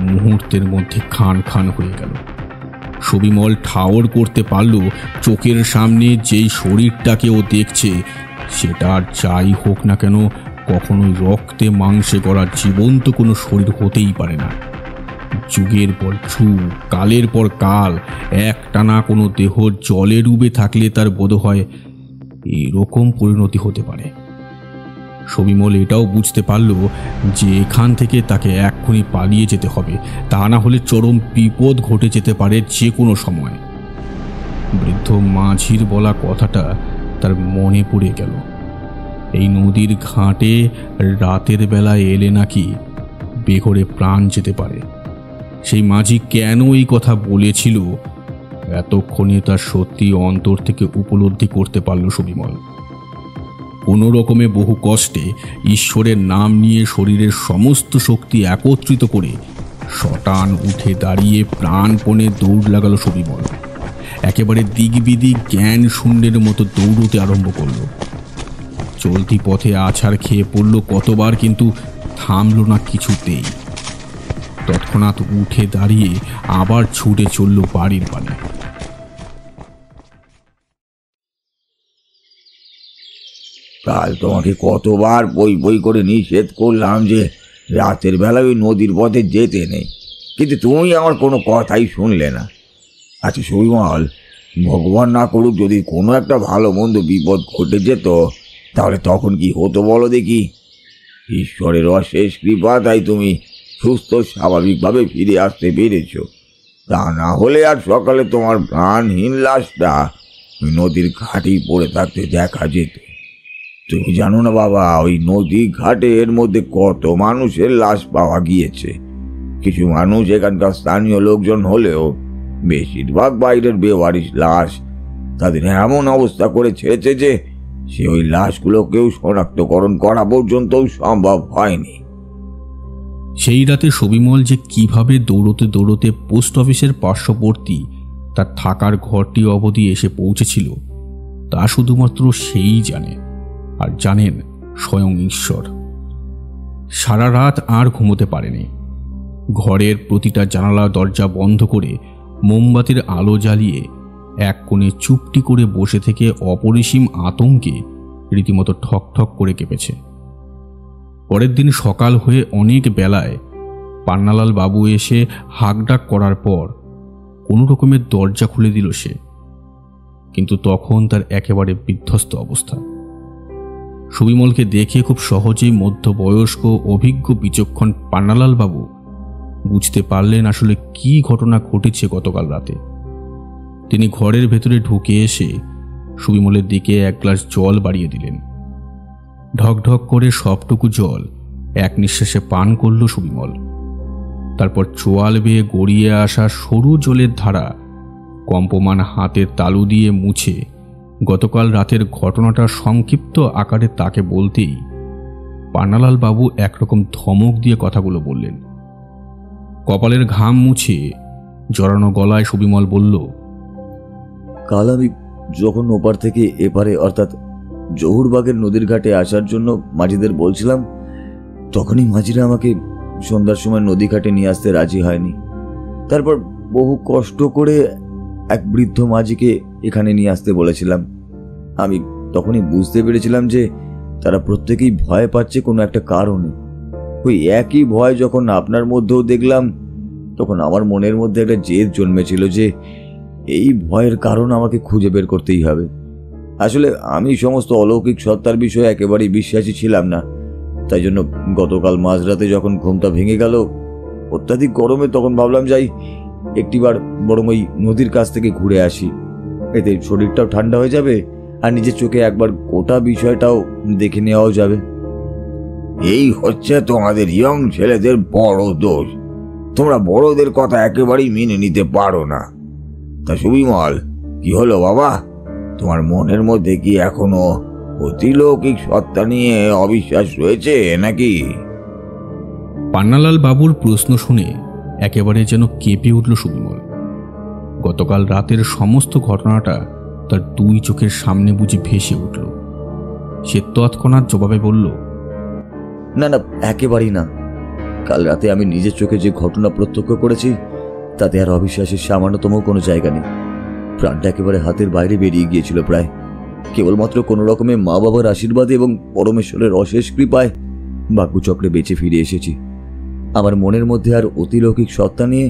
মুহূর্তের মধ্যে খান খান হয়ে গেল। সুবিমল ঠাওর করতে পারল চোখের সামনে যেই শরীরটাকে ও দেখছে সেটা আর যাই হোক না কেন কখনোই রক্তে মাংসে গড়া জীবন্ত কোনো শরীর হতেই পারে না। যুগের পর যুগ, কালের পর কাল একটানা কোনো দেহ জলে ডুবে থাকলে তার বোধ হয় এরকম পরিণতি হতে পারে। সুবিমল এটাও বুঝতে পারল যে এখান থেকে তাকে এক্ষুনি পালিয়ে যেতে হবে, তা না হলে চরম বিপদ ঘটে যেতে পারে যে কোনো সময়। বৃদ্ধ মাঝির বলা কথাটা তার মনে পড়ে গেল। এই নদীর ঘাটে রাতের বেলায় এলে নাকি বেঘরে প্রাণ যেতে পারে। সেই মাঝি কেন এই কথা বলেছিল এতক্ষণে তার সত্যি অন্তর থেকে উপলব্ধি করতে পারল সুবিমল। কোনো রকমে বহু কষ্টে ঈশ্বরের নাম নিয়ে শরীরের সমস্ত শক্তি একত্রিত করে শটান উঠে দাঁড়িয়ে প্রাণপণে দৌড় লাগালো সুবিমল। একেবারে দিগবিদিক জ্ঞান শূন্যের মতো দৌড়তে আরম্ভ করল। চলতি পথে আছাড় খেয়ে পড়ল কতবার, কিন্তু থামল না কিছুতেই। তৎক্ষণাৎ উঠে দাঁড়িয়ে আবার ছুটে চলল বাড়ির পানে। কাল তোমাকে কতবার বই বই করে নিষেধ করলাম যে রাতের বেলায় ওই নদীর পথে যেতে নেই, কিন্তু তুমি আমার কোনো কথাই শুনলে না। আচ্ছা সুবিমল, ভগবান না করুক যদি কোনো একটা ভালো মন্দ বিপদ ঘটে যেত, তাহলে তখন কি হতো বলো দেখি? ঈশ্বরের অশেষ কৃপা তাই তুমি সুস্থ স্বাভাবিকভাবে ফিরে আসতে পেরেছ। তা না হলে আর সকালে তোমার প্রাণহীন লাশটা নদীর ঘাটেই পড়ে থাকতে দেখা যেত। তুমি জানো না বাবা, ওই নদী ঘাটে এর মধ্যে কত মানুষের লাশ পাওয়া গিয়েছে। কিছু মানুষ এখানকার স্থানীয় লোকজন হলেও বেশিরভাগ বাইরের বেওয়ারিশ লাশ। তাদের এমন অবস্থা করে ছেড়েছে যে সে ওই লাশগুলোকেও শনাক্তকরণ করা পর্যন্তও সম্ভব হয়নি। সেই রাতে সবিমল যে কিভাবে দৌড়তে দৌড়তে পোস্ট অফিসের পার্শ্ববর্তী তার থাকার ঘরটি অবধি এসে পৌঁছেছিল তা শুধুমাত্র সেই জানে, আর জানেন স্বয়ং ঈশ্বর। সারা রাত আর ঘুমোতে পারেনি। ঘরের প্রতিটা জানালা দরজা বন্ধ করে মোমবাতির আলো জ্বালিয়ে এক কোণে চুপটি করে বসে থেকে অপরিসীম আতঙ্কে রীতিমতো ঠক ঠক করে কেঁপেছে। পরের দিন সকাল হয়ে অনেক বেলায় পান্নালাল বাবু এসে হাঁকডাক করার পর কোনো রকমের দরজা খুলে দিল সে, কিন্তু তখন তার একেবারে বিধ্বস্ত অবস্থা। সুবিমলকে দেখে খুব সহজেই মধ্যবয়স্ক অভিজ্ঞ বিচক্ষণ পান্নালাল বাবু বুঝতে পারলেন আসলে কি ঘটনা ঘটেছে গতকাল রাতে। তিনি ঘরের ভেতরে ঢুকে এসে সুবিমলের দিকে এক গ্লাস জল বাড়িয়ে দিলেন। ঢকঢক করে সবটুকু জল এক নিঃশ্বাসে পান করল সুবিমল। তারপর চোয়াল বেয়ে গড়িয়ে আসা সরু জলের ধারা কম্পমান হাতের তালু দিয়ে মুছে গতকাল রাতের ঘটনাটা সংক্ষিপ্ত আকারে তাকে বলতেই পান্নালাল বাবু একরকম ধমক দিয়ে কথাগুলো বললেন। কপালের ঘাম মুছে জড়ানো গলায় সুবিমল বলল, কাল আমি যখন ওপার থেকে এপারে অর্থাৎ জহুরবাগের নদীর ঘাটে আসার জন্য মাঝিদের বলছিলাম, তখনই মাঝিরা আমাকে সন্ধ্যার সময় নদী ঘাটে নিয়ে আসতে রাজি হয়নি। তারপর বহু কষ্ট করে এক বৃদ্ধ মাঝিকে এখানে নিয়ে আসতে বলেছিলাম। আমি তখনই বুঝতে পেরেছিলাম যে তারা প্রত্যেকেই ভয় পাচ্ছে কোনো একটা কারণে। ওই একই ভয় যখন আপনার মধ্যেও দেখলাম, তখন আমার মনের মধ্যে একটা জেদ জন্মেছিল যে এই ভয়ের কারণ আমাকে খুঁজে বের করতেই হবে। আসলে আমি সমস্ত অলৌকিক সত্তার বিষয়ে একেবারেই বিশ্বাসী ছিলাম না। তাই জন্য গতকাল মাঝরাতে যখন ঘুমটা ভেঙে গেল অত্যাধিক গরমে, তখন ভাবলাম যাই একটিবার বরং ওই নদীর কাছ থেকে ঘুরে আসি, এতে শরীরটাও ঠান্ডা হয়ে যাবে আর নিজের চোখে একবার গোটা বিষয়টাও দেখে নেওয়াও যাবে। এই হচ্ছে তোমাদের ইয়ং ছেলেদের বড় দোষ। তোমরা বড়দের কথা একেবারেই মেনে নিতে পারো না। তা সুবিমল, কি হলো বাবা? তোমার মনের মধ্যে কি এখনো অতিলৌকিক সত্তা নিয়ে অবিশ্বাস রয়েছে নাকি? পান্নালাল বাবুর প্রশ্ন শুনে একেবারে যেন কেঁপে উঠল সুবিমল। গতকাল রাতের সমস্ত ঘটনাটা তার দুই চোখের সামনে বুঝি ভেসে উঠল। সে তৎক্ষণাৎ জবাবে বলল, না না, একেবারেই না। কাল রাতে আমি নিজের চোখে যে ঘটনা প্রত্যক্ষ করেছি তাতে আর অবিশ্বাসের সামান্যতম কোনো জায়গা নেই। প্রাণটা একেবারে হাতের বাইরে বেরিয়ে গিয়েছিল প্রায়। কেবলমাত্র কোনো রকমে মা বাবার আশীর্বাদে এবং পরমেশ্বরের অশেষ কৃপায় ভাগ্যচক্রে বেঁচে ফিরে এসেছি। আমার মনের মধ্যে আর অতিলৌকিক সত্তা নিয়ে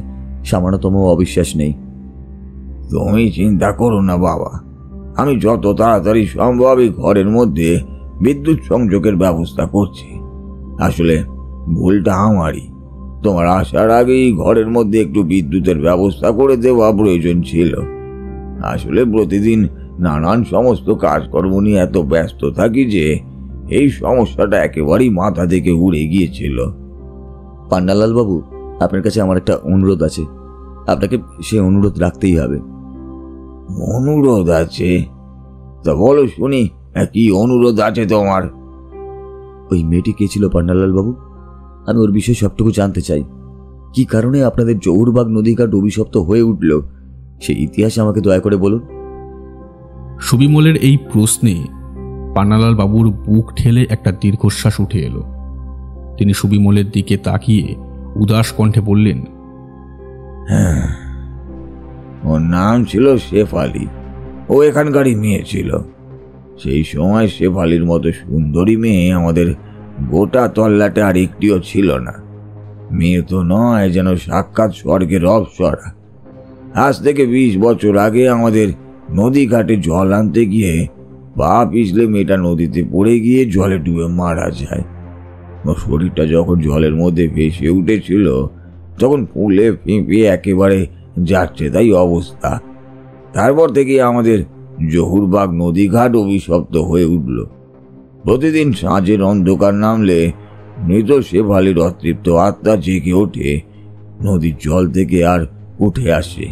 সামান্যতম অবিশ্বাস নেই। তুমি চিন্তা করো না বাবা, আমি যত তাড়াতাড়ি সম্ভব এই ঘরের মধ্যে বিদ্যুৎ সংযোগের ব্যবস্থা করছি। আসলে ভুলটা আমারই। তোমার আসার আগেই ঘরের মধ্যে একটু বিদ্যুতের ব্যবস্থা করে দেওয়া প্রয়োজন ছিল। আসলে প্রতিদিন নানান সমস্ত কাজকর্ম নিয়ে এত ব্যস্ত থাকি যে এই সমস্যাটা একেবারেই মাথা থেকে উড়ে গিয়েছিল। পান্নালাল বাবু, আপনার কাছে আমার একটা অনুরোধ আছে। আপনাকে সে অনুরোধ রাখতেই হবে। অনুরোধ আছে? তা বলো শুনি, কি অনুরোধ আছে তোমার? ওই মেয়েটি কে ছিল পান্নালাল বাবু? আমি ওর বিষয়ে সবটুকু জানতে চাই। কি কারণে আপনাদের জহুরবাগ নদীঘাট অভিশপ্ত হয়ে উঠল সেই ইতিহাস আমাকে দয়া করে বলুন। সুবিমলের এই প্রশ্নে পান্নালাল বাবুর বুক ঠেলে একটা দীর্ঘশ্বাস উঠে এলো। তিনি সুবিমলের দিকে তাকিয়ে উদাস কণ্ঠে বললেন, হ্যাঁ, ওর নাম ছিল শেফালি। ও এখানকারই মেয়ে ছিল। সেই সময় শেফালির মতো সুন্দরী মেয়ে আমাদের গোটা তল্লাটে আর একটিও ছিল না। মেয়ে তো নয়, যেন সাক্ষাৎ স্বর্গের অপ্সরা। আজ থেকে 20 বছর আগে আমাদের নদী ঘাটে জল আনতে গিয়ে পা পিছলে মেয়েটা নদীতে পড়ে গিয়ে জলে ডুবে মারা যায়। ওর শরীরটা যখন জলের মধ্যে ভেসে উঠেছিল তখন ফুলে ফিঁপিয়ে একেবারে যাচ্ছে তাই অবস্থা। তারপর থেকে আমাদের জহুরবাগ নদীঘাট অভিশপ্ত হয়ে উঠল। প্রতিদিন সাঁঝের অন্ধকার নামলে মৃত শেফালির অতৃপ্ত আত্মা জেগে ওঠে নদীর জল থেকে আর উঠে আসে।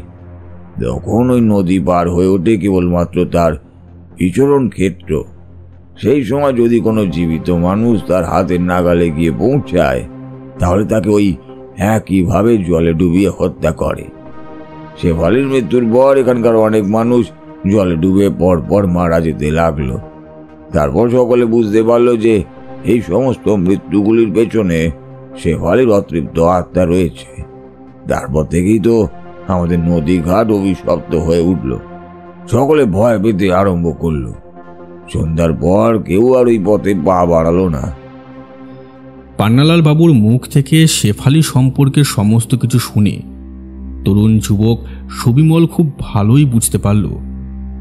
তখন ওই নদী পার হয়ে ওঠে কেবলমাত্র তার বিচরণ ক্ষেত্র। সেই সময় যদি কোনো জীবিত মানুষ তার হাতের নাগালে গিয়ে পৌঁছায় তাহলে তাকে ওই একইভাবে জলে ডুবিয়ে হত্যা করে। শেফালির মৃত্যুর পর এখানকার অনেক মানুষ জলে ডুবে পরপর মারা যেতে লাগলো। তারপর সকলে বুঝতে পারলো যে এই সমস্ত মৃত্যুগুলির পেছনে শেফালির অতৃপ্ত আত্মা রয়েছে। তারপর থেকেই তো আমাদের নদীঘাট অভিশপ্ত হয়ে উঠল। সকলে ভয় পেতে আরম্ভ করলো। সন্ধ্যার পর কেউ আর ওই পথে পা বাড়ালো না। পান্নালাল বাবুর মুখ থেকে শেফালি সম্পর্কে সমস্ত কিছু শুনে তরুণ যুবক সুবিমল খুব ভালোই বুঝতে পারল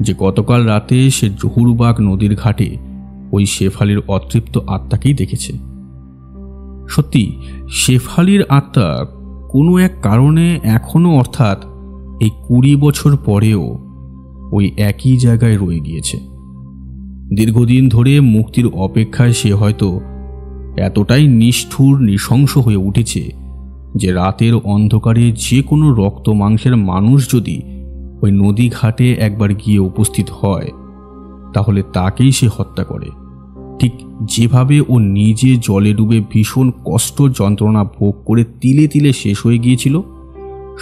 যে গতকাল রাতে সে জহুরবাগ নদীর ঘাটে ওই শেফালির অতৃপ্ত আত্মাকেই দেখেছে। সত্যি শেফালির আত্মা কোনো এক কারণে এখনো, অর্থাৎ এই 20 বছর পরেও ওই একই জায়গায় রয়ে গিয়েছে। দীর্ঘদিন ধরে মুক্তির অপেক্ষায় সে হয়তো এতটাই নিষ্ঠুর নৃশংস হয়ে উঠেছে যে রাতের অন্ধকারে যে কোনো রক্ত মাংসের মানুষ যদি ওই নদী ঘাটে একবার গিয়ে উপস্থিত হয় তাহলে তাকেই সে হত্যা করে। ঠিক যেভাবে ও নিজে জলে ডুবে ভীষণ কষ্ট যন্ত্রণা ভোগ করে তিলে তিলে শেষ হয়ে গিয়েছিল,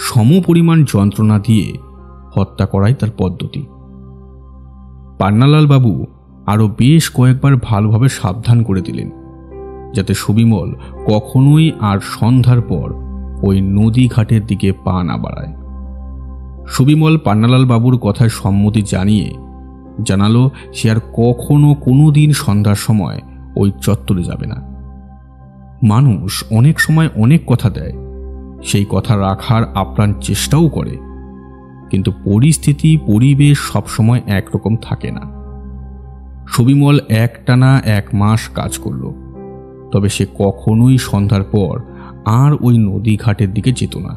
সমপরিমাণ যন্ত্রণা দিয়ে হত্যা করাই তার পদ্ধতি। পান্নালাল বাবু আরও বেশ কয়েকবার ভালোভাবে সাবধান করে দিলেন যাতে সুবিমল কখনোই আর সন্ধ্যার পর ওই নদী ঘাটের দিকে পা না বাড়ায়। সুবিমল পান্নালাল বাবুর কথায় সম্মতি জানিয়ে জানালো সে আর কখনো কোনো দিন সন্ধ্যার সময় ওই চত্বরে যাবে না। মানুষ অনেক সময় অনেক কথা দেয়, সেই কথা রাখার আপ্রাণ চেষ্টাও করে, কিন্তু পরিস্থিতি পরিবেশ সবসময় একরকম থাকে না। সুবিমল একটানা 1 মাস কাজ করল, তবে সে কখনোই সন্ধ্যার পর আর ওই নদী ঘাটের দিকে যেত না।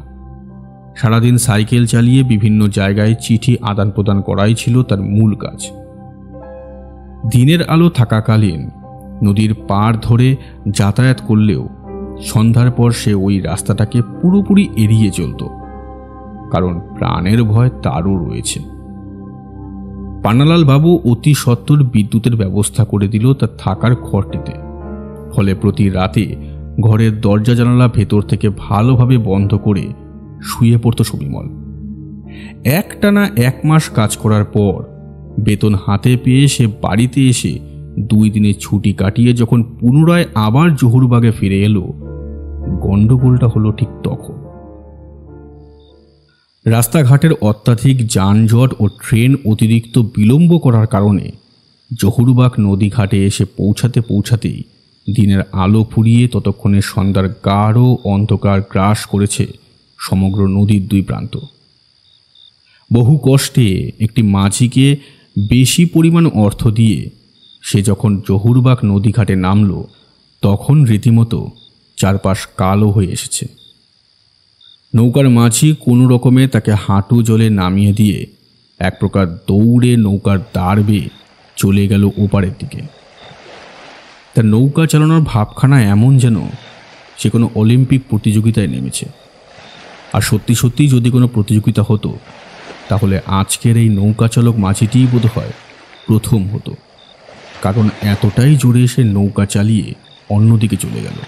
সারাদিন সাইকেল চালিয়ে বিভিন্ন জায়গায় চিঠি আদান প্রদান করাই ছিল তার মূল কাজ। দিনের আলো থাকাকালীন নদীর পাড় ধরে যাতায়াত করলেও সন্ধ্যার পর সে ওই রাস্তাটাকে পুরোপুরি এড়িয়ে চলত, কারণ প্রাণের ভয় তারও রয়েছে। পান্নালাল বাবু অতি সত্বর বিদ্যুতের ব্যবস্থা করে দিল তার থাকার ঘরটিতে। ফলে প্রতি রাতে ঘরের দরজা জানালা ভেতর থেকে ভালোভাবে বন্ধ করে শুয়ে পড়ত সুবিমল। একটানা 1 মাস কাজ করার পর বেতন হাতে পেয়ে সে বাড়িতে এসে 2 দিনের ছুটি কাটিয়ে যখন পুনরায় আবার জহুরবাগে ফিরে এলো, গন্ডগোলটা হলো ঠিক তখন। রাস্তাঘাটের অত্যাধিক যানজট ও ট্রেন অতিরিক্ত বিলম্ব করার কারণে জহুরবাগ নদী ঘাটে এসে পৌঁছাতেই দিনের আলো ফুরিয়ে ততক্ষণে সন্ধ্যার গাঢ় অন্ধকার গ্রাস করেছে সমগ্র নদীর 2 প্রান্ত। বহু কষ্টে একটি মাঝিকে বেশি পরিমাণ অর্থ দিয়ে সে যখন জহুরবাগ নদী ঘাটে নামল তখন রীতিমতো চারপাশ কালো হয়ে এসেছে। নৌকার মাঝি কোনো রকমে তাকে হাঁটু জলে নামিয়ে দিয়ে এক প্রকার দৌড়ে নৌকার দাঁড় বেয়ে চলে গেল ওপারের দিকে। তার নৌকা চালানোর ভাবখানা এমন যেন সে কোনো অলিম্পিক প্রতিযোগিতায় নেমেছে। আর সত্যি সত্যি যদি কোনো প্রতিযোগিতা হতো তাহলে আজকের এই নৌকা চালক মাঝিটিই বোধহয় প্রথম হতো, কারণ এতটাই জোরে সে নৌকা চালিয়ে অন্যদিকে চলে গেল।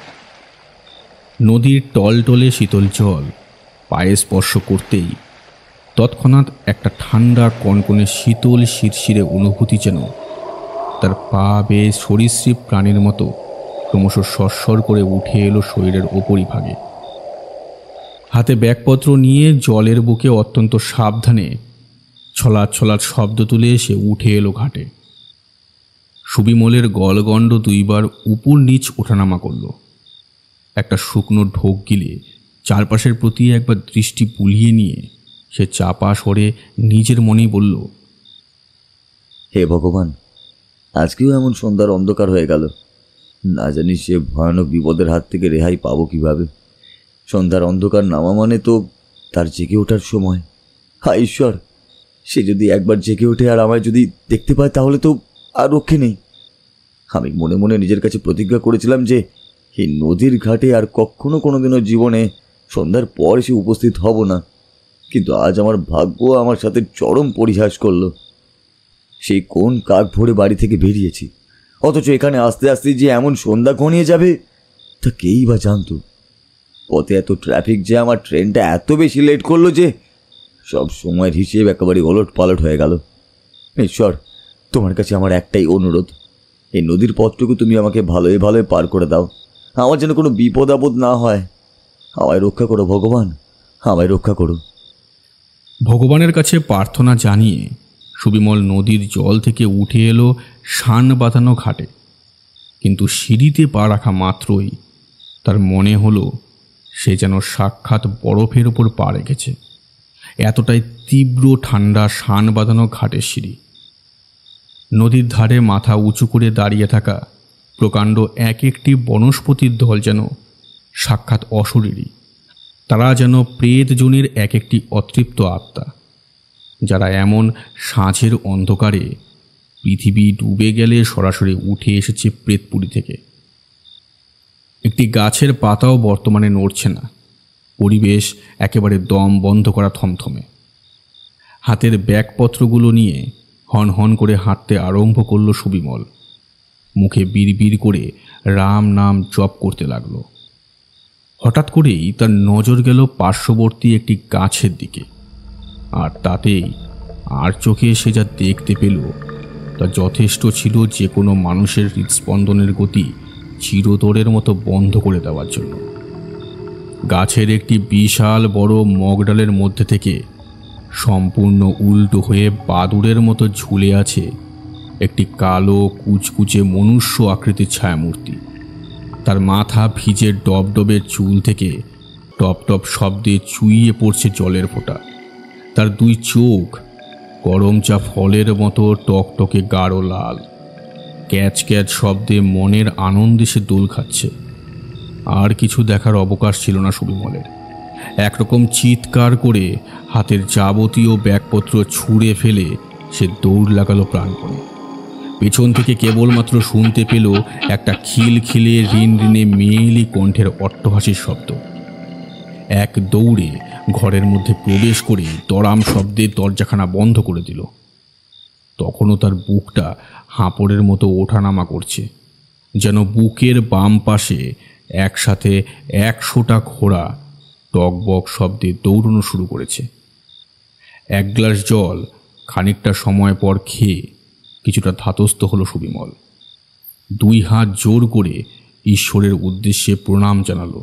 নদীর টলটলে শীতল জল পায়ে স্পর্শ করতেই তৎক্ষণাৎ একটা ঠান্ডা কনকনে শীতল শিরশিরে অনুভূতি যেন তার পা বেয়ে সরীসৃপ প্রাণীর মতো ক্রমশ সরসর করে উঠে এলো শরীরের ওপরিভাগে। হাতে ব্যাগপত্র নিয়ে জলের বুকে অত্যন্ত সাবধানে ছলাৎ ছলাৎ শব্দ তুলে সে উঠে এলো ঘাটে। সুবিমলের গলগণ্ড 2 বার উপর নিচ ওঠানামা করল। একটা শুকনো ঢোক গিলে চারপাশের প্রতি একবার দৃষ্টি বুলিয়ে নিয়ে সে চাপা সরে নিজের মনেই বলল, হে ভগবান, আজকেও এমন সন্ধ্যার অন্ধকার হয়ে গেল। না জানি সে ভয়ানক বিপদের হাত থেকে রেহাই পাবো কিভাবে। সন্ধ্যার অন্ধকার নামা মানে তো তার জেগে ওঠার সময়। হায় ঈশ্বর, সে যদি একবার জেগে ওঠে আর আমায় যদি দেখতে পায় তাহলে তো আর রক্ষে নেই। আমি মনে মনে নিজের কাছে প্রতিজ্ঞা করেছিলাম যে এই নদীর ঘাটে আর কখনো কোনোদিনও জীবনে সন্ধ্যার পর এসে উপস্থিত হব না। কিন্তু আজ আমার ভাগ্য আমার সাথে চরম পরিহাস করলো। সেই কোন কাক ভরে বাড়ি থেকে বেরিয়েছি, অথচ এখানে আস্তে আস্তে যে এমন সন্ধ্যা ঘনিয়ে যাবে তা কেই বা জানতো। পথে এত ট্রাফিক যে আমার ট্রেনটা এত বেশি লেট করলো যে সব সময়ের হিসেব একেবারে ওলট পালট হয়ে গেল। ঈশ্বর, তোমার কাছে আমার একটাই অনুরোধ, এই নদীর পথটুকু তুমি আমাকে ভালোই ভালোই পার করে দাও। আমার যেন কোনো বিপদ আপদ না হয়। আমায় রক্ষা করো ভগবান, আমায় রক্ষা করো। ভগবানের কাছে প্রার্থনা জানিয়ে সুবিমল নদীর জল থেকে উঠে এলো শান বাঁধানো ঘাটে। কিন্তু সিঁড়িতে পা রাখা মাত্রই তার মনে হলো সে যেন সাক্ষাৎ বরফের ওপর পা রেখেছে। এতটাই তীব্র ঠান্ডা শান বাঁধানো ঘাটের সিঁড়ি। নদীর ধারে মাথা উঁচু করে দাঁড়িয়ে থাকা প্রকাণ্ড এক একটি বনস্পতির দল যেন সাক্ষাৎ অশরীরী। তারা যেন প্রেত জনির এক একটি অতৃপ্ত আত্মা, যারা এমন সাঁঝের অন্ধকারে পৃথিবী ডুবে গেলে সরাসরি উঠে এসেছে প্রেতপুরী থেকে। একটি গাছের পাতাও বর্তমানে নড়ছে না। পরিবেশ একেবারে দম বন্ধ করা থমথমে। হাতের ব্যাগপত্রগুলো নিয়ে হন হন করে হাঁটতে আরম্ভ করল সুবিমল। মুখে বিড়বিড় করে রাম নাম জপ করতে লাগলো। হঠাৎ করেই তার নজর গেল পার্শ্ববর্তী একটি গাছের দিকে, আর তাতেই আর চোখে সে যা দেখতে পেল তা যথেষ্ট ছিল যে কোনো মানুষের হৃদস্পন্দনের গতি চিরতরের মতো বন্ধ করে দেওয়ার জন্য। গাছের একটি বিশাল বড় মগডালের মধ্যে থেকে সম্পূর্ণ উল্টো হয়ে বাদুড়ের মতো ঝুলে আছে একটি কালো কুচকুচে মনুষ্য আকৃতির ছায়ামূর্তি। তার মাথা ভিজে ডবডবের চুল থেকে টপ টপ শব্দে চুইয়ে পড়ছে জলের ফোঁটা। তার দুই চোখ গরম চা ফলের মতো টকটকে গাঢ় লাল। ক্যাচ ক্যাচ শব্দে মনের আনন্দে সে দোল খাচ্ছে। আর কিছু দেখার অবকাশ ছিল না সুবিমলের। একরকম চিৎকার করে হাতের যাবতীয় ব্যাগপত্র ছুঁড়ে ফেলে সে দৌড় লাগালো প্রাণপণে। পেছন থেকে কেবলমাত্র শুনতে পেল একটা খিলখিলে ঋণ ঋণে মেয়েলি কণ্ঠের অট্টহাসির শব্দ। এক দৌড়ে ঘরের মধ্যে প্রবেশ করে দড়াম শব্দে দরজাখানা বন্ধ করে দিল। তখনও তার বুকটা হাঁপড়ের মতো ওঠানামা করছে, যেন বুকের বাম পাশে একসাথে 100টা ঘোড়া টকবক শব্দে দৌড়ানো শুরু করেছে। এক গ্লাস জল খানিকটা সময় পর খেয়ে কিছুটা ধাতস্থ হলো সুবিমল। 2 হাত জোর করে ঈশ্বরের উদ্দেশ্যে প্রণাম জানালো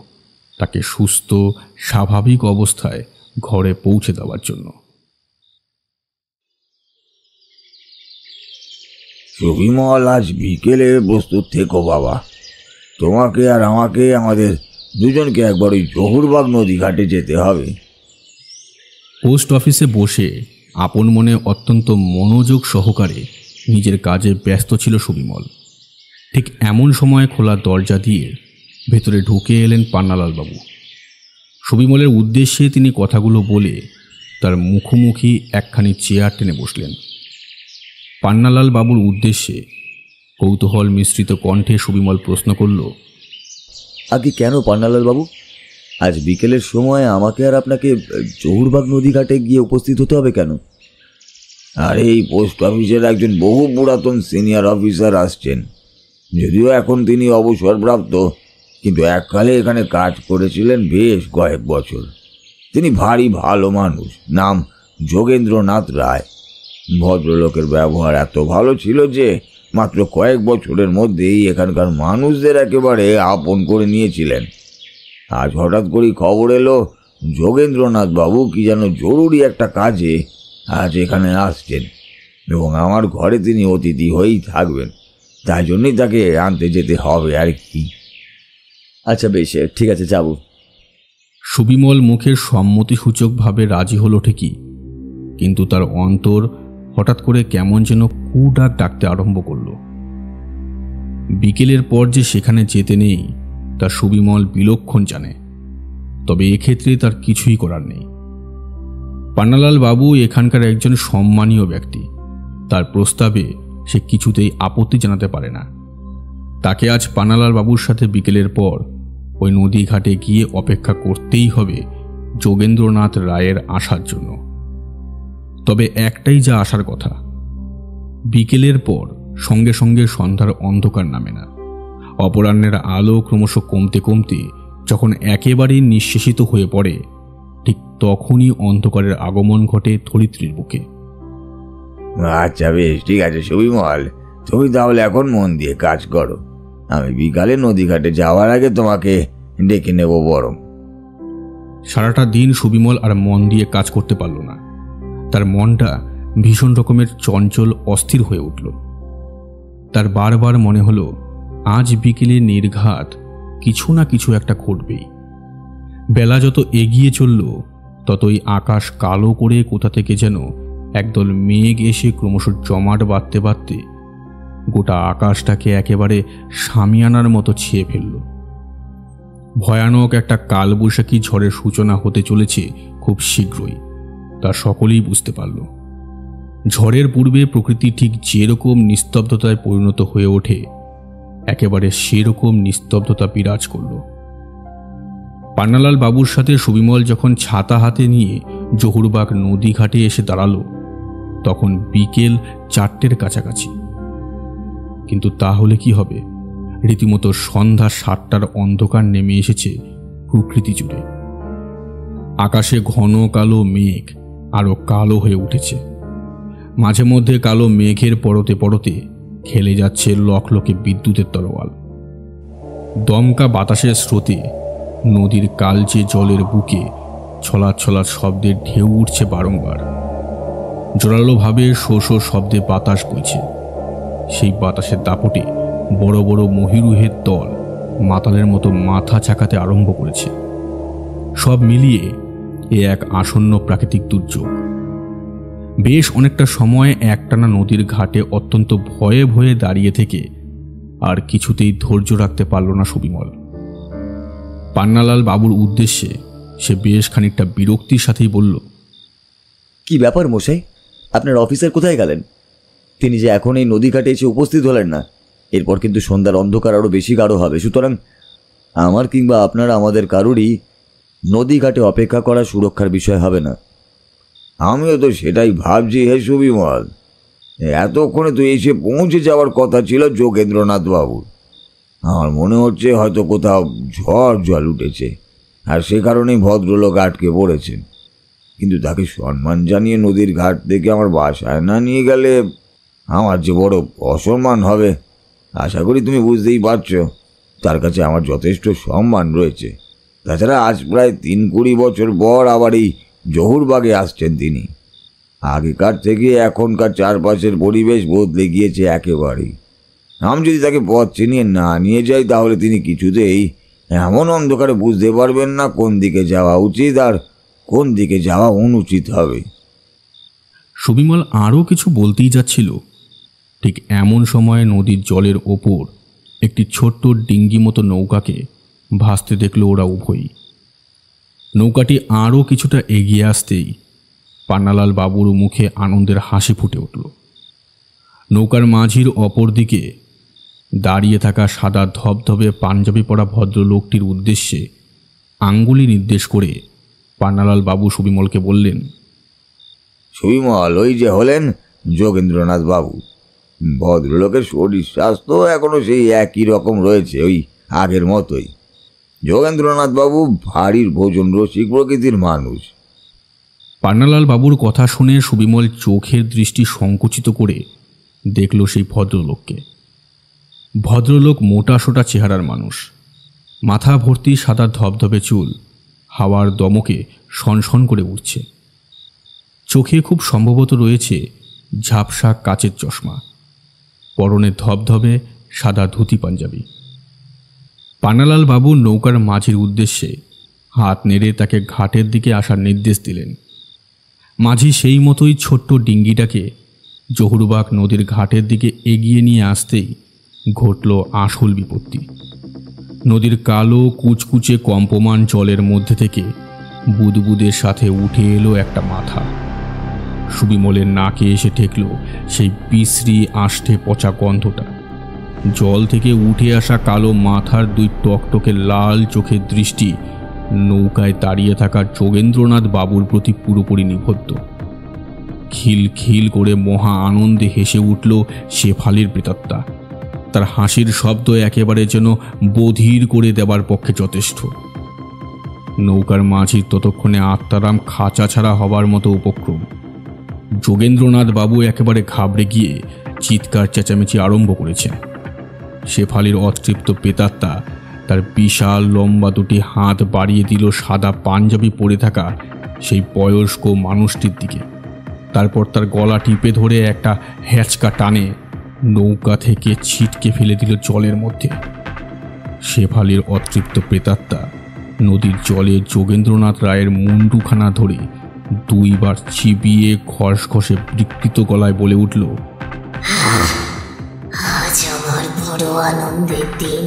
তাকে সুস্থ স্বাভাবিক অবস্থায় ঘরে পৌঁছে দেওয়ার জন্য। সুবিমল, আজ বিকেলে প্রস্তুত থেকো বাবা। তোমাকে আর আমাকে, আমাদের দুজনকে একবার ওই জহুরবাগ নদী ঘাটে যেতে হবে। পোস্ট অফিসে বসে আপন মনে অত্যন্ত মনোযোগ সহকারে নিজের কাজে ব্যস্ত ছিল সুবিমল। ঠিক এমন সময় খোলা দরজা দিয়ে ভেতরে ঢুকে এলেন পান্নালাল বাবু। সুবিমলের উদ্দেশ্যে তিনি কথাগুলো বলে তার মুখোমুখি একখানি চেয়ার টেনে বসলেন। পান্নালাল বাবুর উদ্দেশ্যে কৌতূহল মিশ্রিত কণ্ঠে সুবিমল প্রশ্ন করল, আগে কেন পান্নালাল বাবু, আজ বিকেলের সময় আমাকে আর আপনাকে জহুরবাগ নদী ঘাটে গিয়ে উপস্থিত হতে হবে কেন? আর এই পোস্ট অফিসের একজন বহু পুরাতন সিনিয়র অফিসার আসছেন। যদিও এখন তিনি অবসরপ্রাপ্ত, কিন্তু এককালে এখানে কাজ করেছিলেন বেশ কয়েক বছর। তিনি ভারী ভালো মানুষ, নাম যোগেন্দ্রনাথ রায়। ভদ্রলোকের ব্যবহার এত ভালো ছিল যে মাত্র কয়েক বছরের মধ্যেই এখানকার মানুষদের একেবারে আপন করে নিয়েছিলেন। আজ হঠাৎ করেই খবর এলো যোগেন্দ্রনাথ বাবু কি যেন জরুরি একটা কাজে আজ এখানে আসছেন, এবং আমার ঘরে তিনি অতিথি হয়েই থাকবেন। তাই জন্যই তাকে আনতে যেতে হবে আর কি। আচ্ছা বেশ, ঠিক আছে, যাব। সুবিমল মুখের সম্মতিসূচকভাবে রাজি হলো ঠিকই, কিন্তু তার অন্তর হঠাৎ করে কেমন যেন কুডাক ডাকতে আরম্ভ করল। বিকেলের পর যে সেখানে যেতে নেই তা সুবিমল বিলক্ষণ জানে, তবে এক্ষেত্রে তার কিছুই করার নেই। পান্নালাল বাবু এখানকার একজন সম্মানীয় ব্যক্তি, তার প্রস্তাবে সে কিছুতেই আপত্তি জানাতে পারে না। তাকে আজ পান্নালাল বাবুর সাথে বিকেলের পর ওই নদী ঘাটে গিয়ে অপেক্ষা করতেই হবে যোগেন্দ্রনাথ রায়ের আসার জন্য। তবে একটাই যা আসার কথা, বিকেলের পর সঙ্গে সঙ্গে সন্ধ্যার অন্ধকার নামে না। অপরাহ্নের আলো ক্রমশ কমতে কমতে যখন একেবারেই নিঃশেষিত হয়ে পড়ে, ঠিক তখনই অন্ধকারের আগমন ঘটে ধরিত্রীর বুকে। আচ্ছা বেশ, ঠিক আছে সুবিমল, তুমি তাহলে এখন মন দিয়ে কাজ করো। আমি বিকালে নদীঘাটে যাওয়ার আগে তোমাকে ডেকে নেব বরং। সারাটা দিন সুবিমল আর মন দিয়ে কাজ করতে পারল না। তার মনটা ভীষণ রকমের চঞ্চল, অস্থির হয়ে উঠল। তার বারবার মনে হলো আজ বিকেলে নির্ঘাত কিছু না কিছু একটা ঘটবেই। বেলা যত এগিয়ে চলল ততই আকাশ কালো করে কোথা থেকে যেন একদল মেঘ এসে ক্রমশ জমাট বাঁধতে বাঁধতে গোটা আকাশটাকে একেবারে শামিয়ানার মতো ছেয়ে ফেলল। ভয়ানক একটা কালবৈশাখী ঝড়ের সূচনা হতে চলেছে খুব শীঘ্রই, তা সকলেই বুঝতে পারল। ঝড়ের পূর্বে প্রকৃতি ঠিক যেরকম নিস্তব্ধতায় পরিণত হয়ে ওঠে, একেবারে সেরকম নিস্তব্ধতা বিরাজ করল। পান্নালাল বাবুর সাথে সুবিমল যখন ছাতা হাতে নিয়ে জহুরবাগ নদী ঘাটে এসে দাঁড়ালো, তখন বিকেল 4টের কাছাকাছি। কিন্তু তাহলে কি হবে, রীতিমতো সন্ধ্যা 7টার অন্ধকার নেমে এসেছে প্রকৃতি জুড়ে। আকাশে ঘন কালো মেঘ আরো কালো হয়ে উঠেছে। মাঝে মধ্যে কালো মেঘের পরতে পরতে খেলে যাচ্ছে লকলকে বিদ্যুতের তরোয়াল। দমকা বাতাসের স্রোতে নদীর কালচে জলের বুকে ছলাৎ ছলাৎ শব্দের ঢেউ উঠছে বারংবার। জোরালোভাবে শো শো শব্দে বাতাস বইছে। সেই বাতাসের দাপটে বড় বড় মহিরুহের দল মাতালের মতো মাথা চাকাতে আরম্ভ করেছে। সব মিলিয়ে এ এক আসন্ন প্রাকৃতিক দুর্যোগ। বেশ অনেকটা সময় একটানা নদীর ঘাটে অত্যন্ত ভয়ে ভয়ে দাঁড়িয়ে থেকে আর কিছুতেই ধৈর্য রাখতে পারল না সুবিমল। পান্নালাল বাবুর উদ্দেশ্যে সে বেশ খানিকটা বিরক্তির সাথেই বলল, কি ব্যাপার মশাই, আপনার অফিসার কোথায় গেলেন? তিনি যে এখন এই নদীঘাটে এসে উপস্থিত হলেন না, এরপর কিন্তু সন্ধ্যার অন্ধকার আরও বেশি গাঢ় হবে। সুতরাং আমার কিংবা আপনার আমাদের কারোরই নদীঘাটে অপেক্ষা করা সুরক্ষার বিষয় হবে না। আমিও তো সেটাই ভাবছি হে সুবিমল, এতক্ষণে তো এসে পৌঁছে যাওয়ার কথা ছিল যোগেন্দ্রনাথ বাবুর। আমার মনে হচ্ছে হয়তো কোথাও ঝড় জল উঠেছে আর সে কারণেই ভদ্রলোক আটকে পড়েছেন। কিন্তু তাকে সম্মান জানিয়ে নদীর ঘাট থেকে আমার বাসায় না নিয়ে গেলে আমার যে বড় অসম্মান হবে। আশা করি তুমি বুঝতেই পারছো তার কাছে আমার যথেষ্ট সম্মান রয়েছে। তাছাড়া আজ প্রায় 3-20 বছর পর আবার এই জহুরবাগে আসছেন তিনি। আগেকার থেকে এখনকার চারপাশের পরিবেশ বদলে গিয়েছে একেবারেই। আমি যদি তাকে পথ চিনিয়ে না নিয়ে যাই তাহলে তিনি কিছুতেই এমন অন্ধকারে বুঝতে পারবেন না কোন দিকে যাওয়া উচিত আর কোন দিকে যাওয়া অনুচিত হবে। সুবিমল আরও কিছু বলতেই যাচ্ছিল, ঠিক এমন সময় নদীর জলের ওপর একটি ছোট্ট ডিঙ্গি মতো নৌকাকে ভাসতে দেখল ওরা উভয়ই। নৌকাটি আরও কিছুটা এগিয়ে আসতেই পান্নালাল বাবুর মুখে আনন্দের হাসি ফুটে উঠল। নৌকার মাঝির অপর দিকে দাঁড়িয়ে থাকা সাদা ধবধবে পাঞ্জাবি পরা ভদ্রলোকটির উদ্দেশ্যে আঙ্গুলি নির্দেশ করে পান্নালাল বাবু সুবিমলকে বললেন, সুবিমল, ওই যে হলেন যোগেন্দ্রনাথ বাবু। ভদ্রলোকের শরীর স্বাস্থ্য এখনো সেই একই রকম রয়েছে, ওই আগের মতোই। যোগেন্দ্রনাথ বাবু ভারীর ভোজন রসিক প্রকৃতির মানুষ। পান্নালাল বাবুর কথা শুনে সুবিমল চোখের দৃষ্টি সংকুচিত করে দেখল সেই ভদ্রলোককে। ভদ্রলোক মোটাসোটা চেহারার মানুষ, মাথা ভর্তি সাদা ধবধবে চুল হাওয়ার দমকে সনসন করে উঠছে। চোখে খুব সম্ভবত রয়েছে ঝাপসা কাচের চশমা, পরনে ধবধবে সাদা ধুতি পাঞ্জাবি। পান্নালাল বাবু নৌকার মাঝির উদ্দেশ্যে হাত নেড়ে তাকে ঘাটের দিকে আসার নির্দেশ দিলেন। মাঝি সেই মতোই ছোট্ট ডিঙ্গিটাকে জহুরবাগ নদীর ঘাটের দিকে এগিয়ে নিয়ে আসতেই ঘটল আসল বিপত্তি। নদীর কালো কুচকুচে কম্পমান জলের মধ্যে থেকে বুদবুদের সাথে উঠে এলো একটা মাথা। সুবিমলের নাকে এসে ঠেকল সেই বিশ্রী আষ্টে পচা গন্ধটা। জল থেকে উঠে আসা কালো মাথার দুই টকটকে লাল চোখের দৃষ্টি নৌকায় দাঁড়িয়ে থাকা যোগেন্দ্রনাথ বাবুর প্রতি পুরোপুরি নিবদ্ধ। খিল খিল করে মহা আনন্দে হেসে উঠল শেফালির প্রেতাত্মা। তার হাসির শব্দ একেবারে যেন বধির করে দেবার পক্ষে যথেষ্ট। নৌকার মাঝির ততক্ষণে আত্মারাম খাঁচা ছাড়া হবার মতো উপক্রম। যোগেন্দ্রনাথ বাবু একেবারে ঘাবড়ে গিয়ে চিৎকার চেঁচামেচি আরম্ভ করেছেন। শেফালির অতৃপ্ত প্রেতাত্মা তার বিশাল লম্বা দুটি হাত বাড়িয়ে দিল সাদা পাঞ্জাবি পরে থাকা সেই বয়স্ক মানুষটির দিকে। তারপর তার গলা টিপে ধরে একটা হ্যাঁচকা টানে নৌকা থেকে ছিটকে ফেলে দিল জলের মধ্যে। শেফালির অতৃপ্ত প্রেতাত্মা নদীর জলে যোগেন্দ্রনাথ রায়ের মুন্ডুখানা ধরে দুইবার চিবিয়ে খসখসে বিকৃত গলায় বলে উঠল, আজ আমার বড় আনন্দের দিন।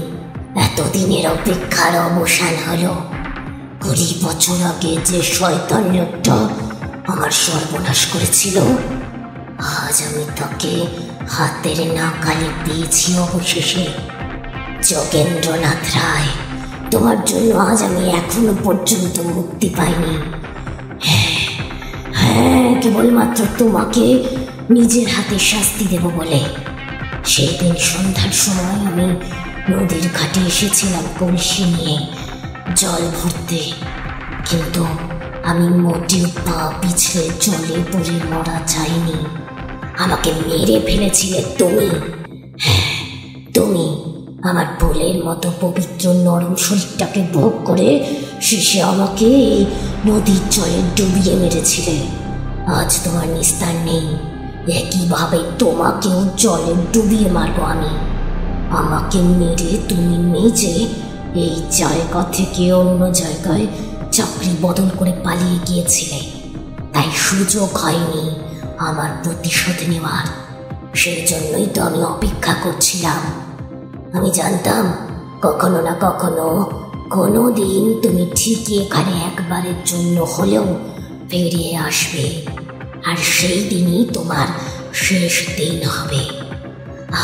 এতদিনের অপেক্ষার অবসান হলো। 20 বছর আগে যে শয়তান লোকটা আমার সর্বনাশ করেছিল, আজ আমি তাকে হাতের নাগালে পেয়েছি অবশেষে। যোগেন্দ্রনাথ রায়, তোমার জন্য আজ আমি এখনো পর্যন্ত মুক্তি পাইনি। হ্যাঁ, কেবলমাত্র তোমাকে নিজের হাতে শাস্তি দেব বলে। সেই দিন সন্ধ্যার সময় আমি নদীর ঘাটে এসেছিলাম কলসি নিয়ে জল ভরতে, কিন্তু আমি মোটেও পা পিছলে জলে পড়ে মরা চাইনি। আমাকে মেরে ফেলেছিলে তুমি। হ্যাঁ, তুমি আমার ফুলের মতো পবিত্র নরম শরীরটাকে ভোগ করে শেষে আমাকে এই নদীর জলে ডুবিয়ে মেরেছিলে। আজ তোমার নিস্তার নেই। একইভাবে তোমাকেও জলে ডুবিয়ে মারবো আমি। আমাকে মেরে তুমি নিজে এই জায়গা থেকে অন্য জায়গায় চাকরি বদল করে পালিয়ে গিয়েছিলে, তাই সুযোগ হয়নি আমার প্রতিশোধ নেওয়ার। সেই জন্যই তো আমি অপেক্ষা করছিলাম। আমি জানতাম কখনো না কখনো কোনো দিন তুমি ঠিকই এখানে একবারের জন্য হলেও ফিরে আসবে, আর সেই দিনই তোমার শেষ দিন হবে।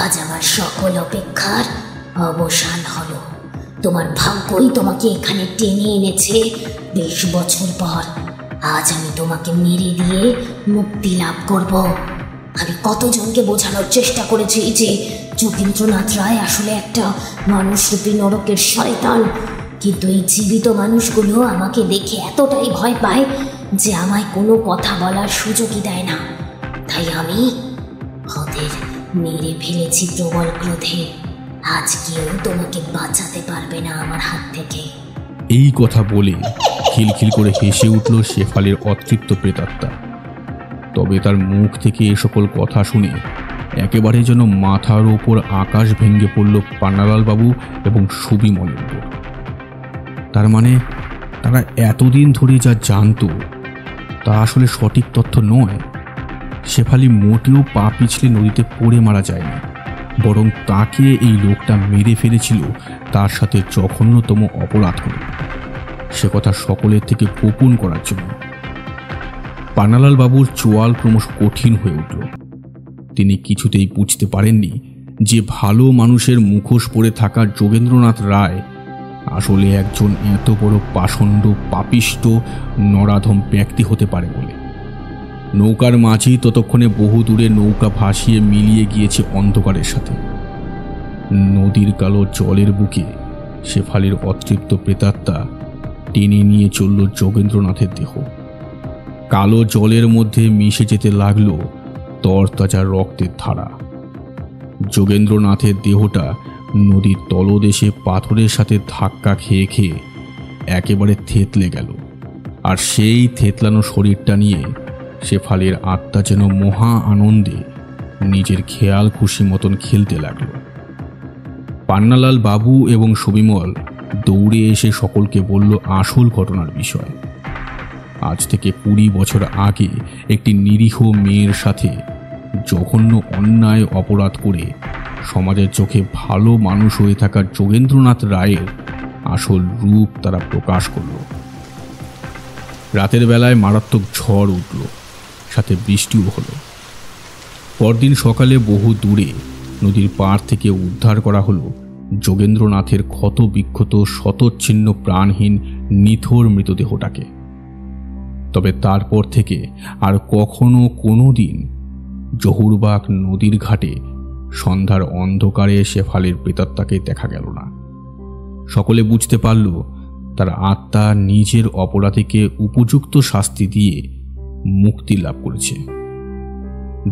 আজ আমার সকল অপেক্ষার অবসান হলো। তোমার ভাগ্যই তোমাকে এখানে টেনে এনেছে 20 বছর পর। আজ আমি তোমাকে মেরে দিয়ে মুক্তি লাভ করব। আমি কতজনকে বোঝানোর চেষ্টা করেছি যে যোগেন্দ্রনাথ রায় আসলে একটা মানুষরূপী নরকের শয়তান, কিন্তু এই জীবিত মানুষগুলো আমাকে দেখে এতটাই ভয় পায় যে আমায় কোনো কথা বলার সুযোগই দেয় না। তাই আমি ওদের মেরে ফেলেছি প্রবল ক্রোধে। আজ কেউ তোমাকে বাঁচাতে পারবে না আমার হাত থেকে। এই কথা বলে খিলখিল করে হেসে উঠল শেফালির অতৃপ্ত প্রেতাত্মা। তবে তার মুখ থেকে এ সকল কথা শুনে একেবারে যেন মাথার ওপর আকাশ ভেঙে পড়ল পান্নালাল বাবু এবং সুবিমলের উপর। তার মানে তারা এতদিন ধরে যা জানত তা আসলে সঠিক তথ্য নয়। শেফালি মোটেও পা পিছলে নদীতে পড়ে মারা যায়নি, বরং তাকে এই লোকটা মেরে ফেলেছিল তার সাথে জঘন্যতম অপরাধ করে, সে কথা সকলের থেকে গোপন করার জন্য। পান্নালাল বাবুর চোয়াল ক্রমশ কঠিন হয়ে উঠল। তিনি কিছুতেই বুঝতে পারেননি যে ভালো মানুষের মুখোশ পরে থাকা যোগেন্দ্রনাথ রায় আসলে একজন এত বড় পাষণ্ড পাপিষ্ট নরাধম ব্যক্তি হতে পারে বলে। নৌকার মাঝি ততক্ষণে বহু দূরে নৌকা ভাসিয়ে মিলিয়ে গিয়েছে অন্ধকারের সাথে। নদীর কালো জলের বুকে শেফালির অতৃপ্ত প্রেতাত্মা টেনে নিয়ে চলল যোগেন্দ্রনাথের দেহ। কালো জলের মধ্যে মিশে যেতে লাগল তরতাজা রক্তের ধারা। যোগেন্দ্রনাথের দেহটা নদীর তলদেশে পাথরের সাথে ধাক্কা খেয়ে খেয়ে একেবারে থেতলে গেল, আর সেই থেতলানো শরীরটা নিয়ে শেফালির আত্মা যেন মহা আনন্দে নিজের খেয়াল খুশি মতন খেলতে লাগল। পান্নালাল বাবু এবং সুবিমল দৌড়ে এসে সকলকে বলল আসল ঘটনার বিষয়। আজ থেকে 20 বছর আগে একটি নিরীহ মেয়ের সাথে জঘন্য অন্যায় অপরাধ করে সমাজের চোখে ভালো মানুষ হয়ে থাকা যোগেন্দ্রনাথ রায়ের আসল রূপ তারা প্রকাশ করল। রাতের বেলায় মারাত্মক ঝড় উঠল, সাথে বৃষ্টিও হলো। পরদিন সকালে বহু দূরে নদীর পাড় থেকে উদ্ধার করা হলো যোগেন্দ্রনাথের ক্ষত বিক্ষত শতচ্ছিন্ন প্রাণহীন নিথর মৃতদেহটাকে। তবে তারপর থেকে আর কখনো কোনো দিন জহুরবাগ নদীর ঘাটে সন্ধ্যার অন্ধকারে শেফালির প্রেতাত্মাকে দেখা গেল না। সকলে বুঝতে পারল তার আত্মা নিজের অপরাধীকে উপযুক্ত শাস্তি দিয়ে মুক্তি লাভ করেছে।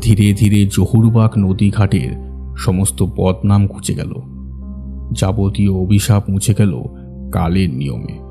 ধীরে ধীরে জহুরবাগ নদী ঘাটের সমস্ত বদনাম ঘুচে গেল, যাবতীয় অভিশাপ মুছে গেল কালের নিয়মে।